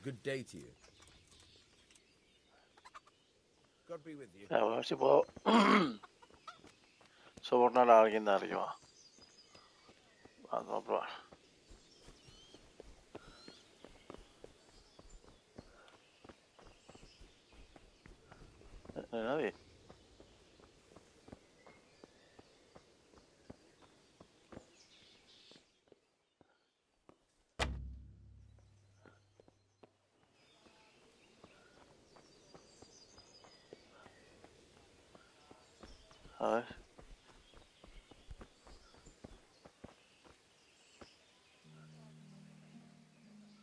Good day to you. God be with you. A ver si puedo sobornar a alguien de arriba. Vamos a probar. No hay nadie. A ver.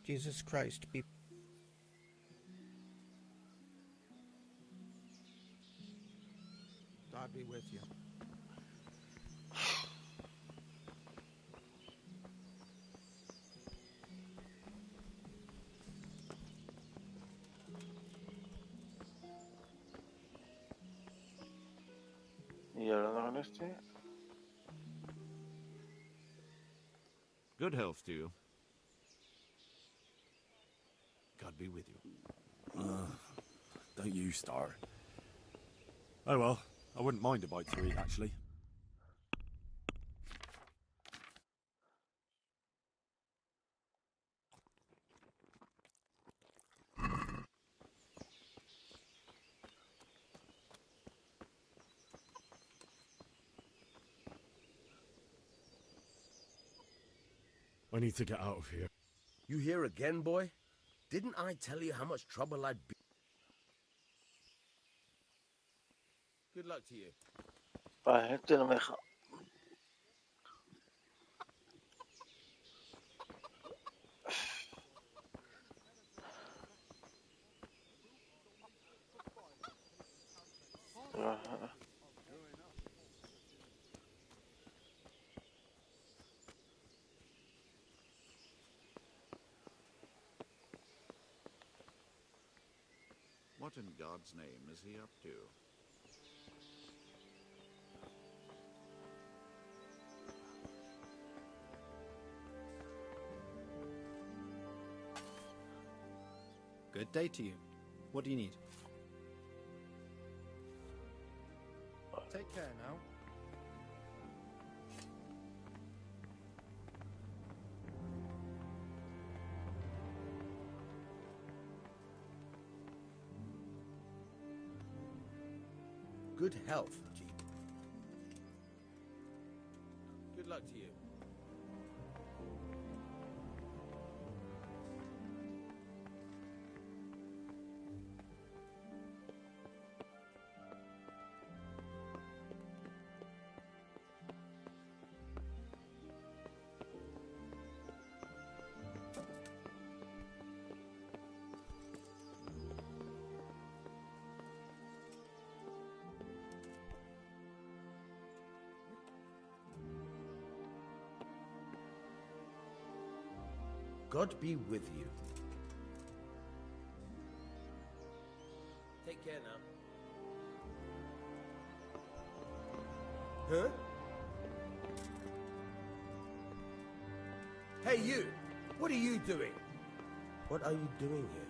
Jesus Christ be... God be with you. Y hablando con este. Good health to you. God be with you. Don't you start. Oh well, I wouldn't mind a bite to eat, actually. I need to get out of here. You here again, boy? Didn't I tell you how much trouble I'd be? Good luck to you. Vale, este no me deja. What in God's name is he up to? Good day to you. What do you need? Take care now. Good health, G. Good luck to you. God be with you. Take care now. Huh? Hey, you! What are you doing? What are you doing here?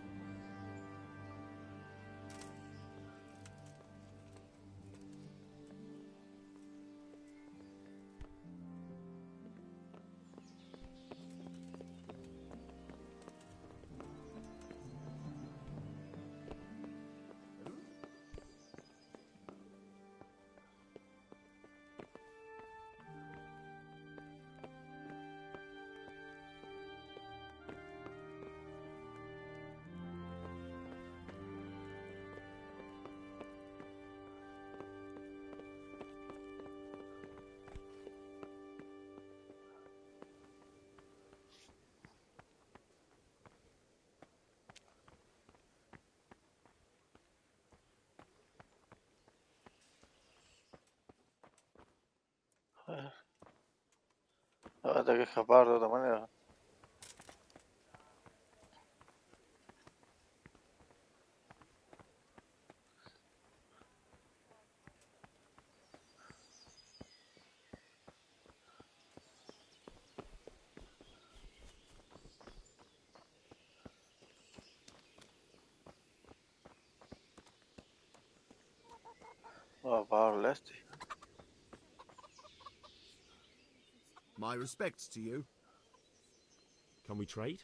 Ahora tengo que escapar de otra manera. Oh, darle este. My respects to you. Can we trade?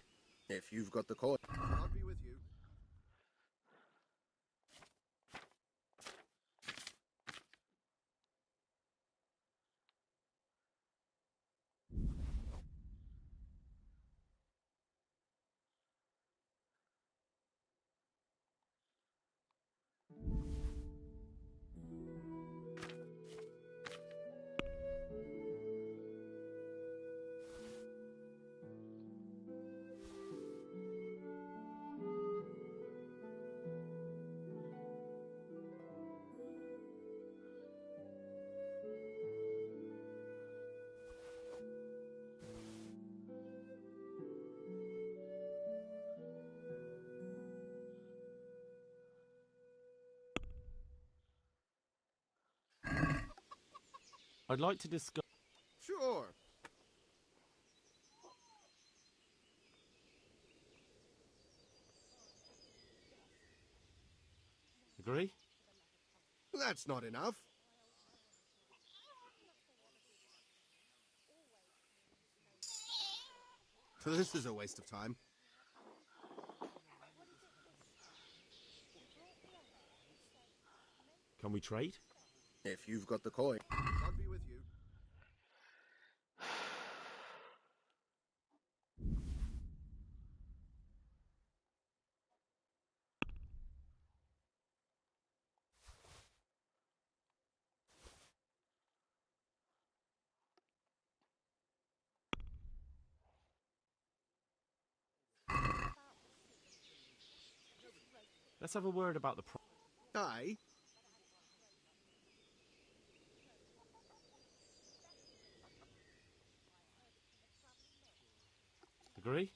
If you've got the coin. God be with you. I'd like to discuss... Sure. Agree? That's not enough. This is a waste of time. Can we trade? If you've got the coin. God be with you. Let's have a word about the... Aye. Agree?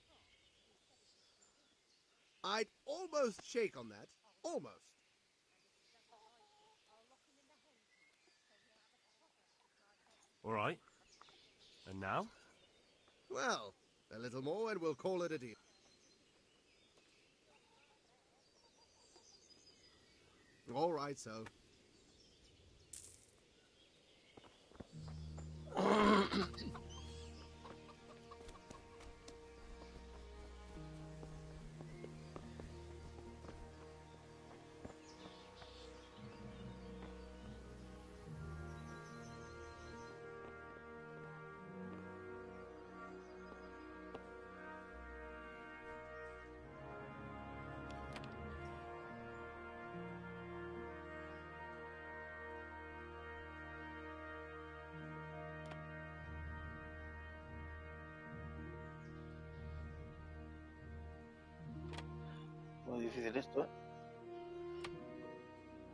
I'd almost shake on that. Almost. All right. And now? Well, a little more and we'll call it a deal. All right, so. Muy difícil esto, ¿eh?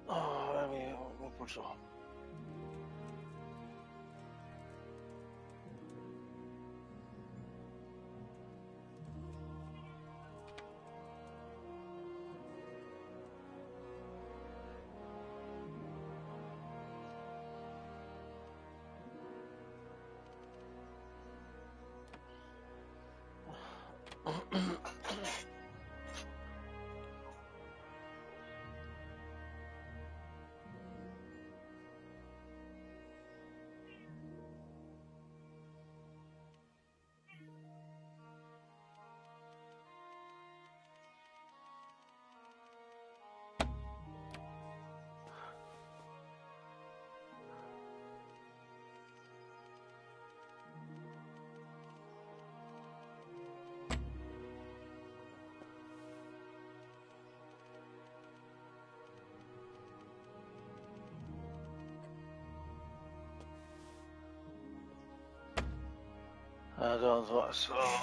Oh, mi pulso.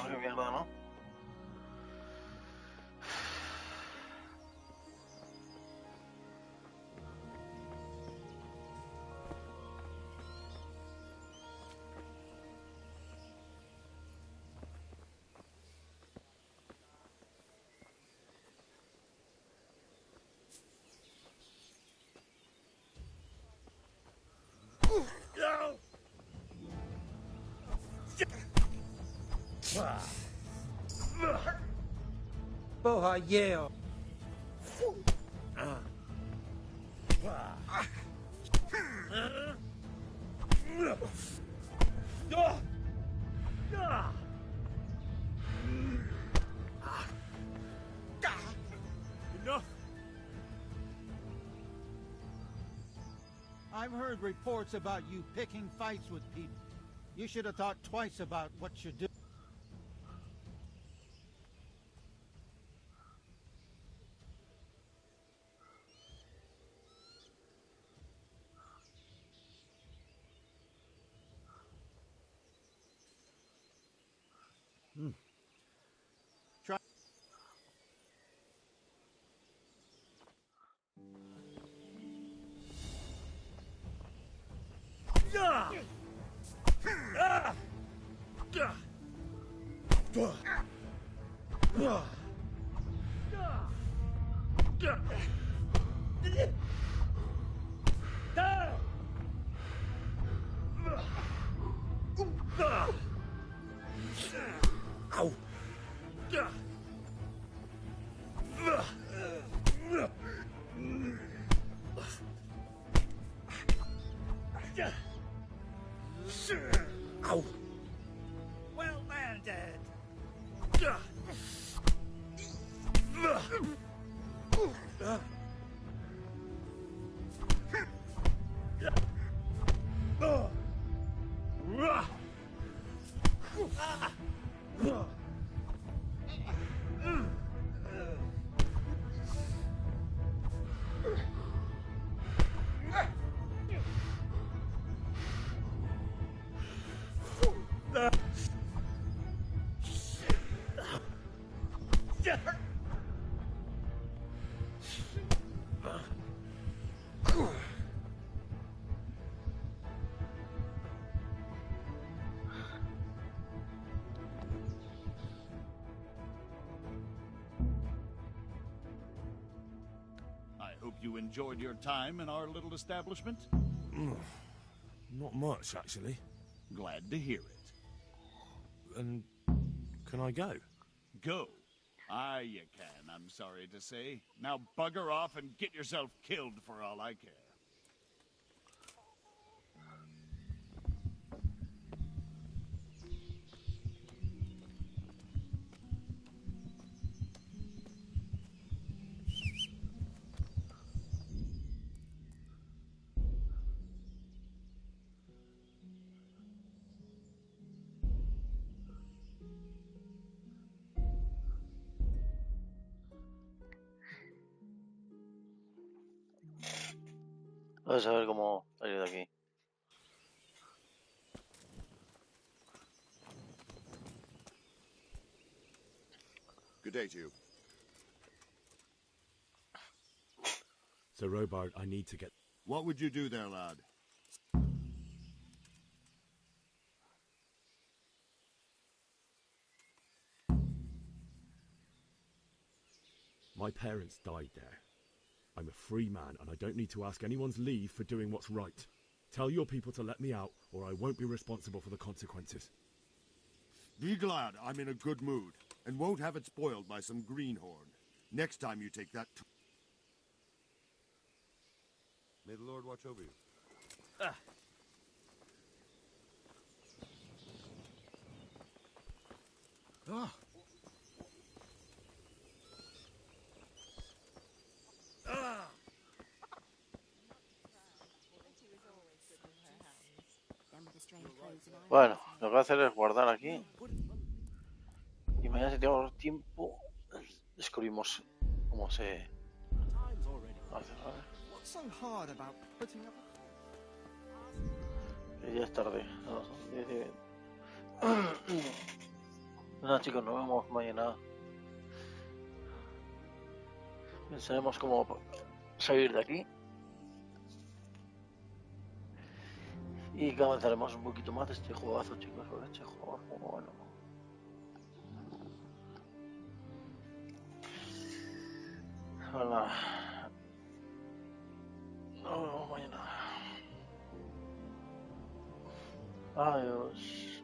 Qué mierda, ¿no? Bohayeo. Enough. I've heard reports about you picking fights with people. You should have thought twice about what you do. Try. Ow. Ow. Well landed. I hope you enjoyed your time in our little establishment. Not much, actually. Glad to hear it. And can I go? Go? Aye, you can, I'm sorry to say. Now bugger off and get yourself killed for all I care. Vamos a ver cómo salir de aquí. Good day to you. Sir Robard, I need to get... What would you do there, lad? My parents died there. I'm a free man, and I don't need to ask anyone's leave for doing what's right. Tell your people to let me out, or I won't be responsible for the consequences. Be glad I'm in a good mood, and won't have it spoiled by some greenhorn. Next time you take that... May the Lord watch over you. Oh. Bueno, lo que voy a hacer es guardar aquí. Y mañana, si tengo tiempo, descubrimos cómo se hace, ¿vale? What's so hard about putting up Que ya es tarde. No, son 10 y 20. Nada, chicos, nos vemos mañana. Pensaremos cómo salir de aquí. Y que avanzaremos un poquito más de este juegazo, chicos, porque este juego es muy bueno. Hola. Nos vemos mañana. Adiós.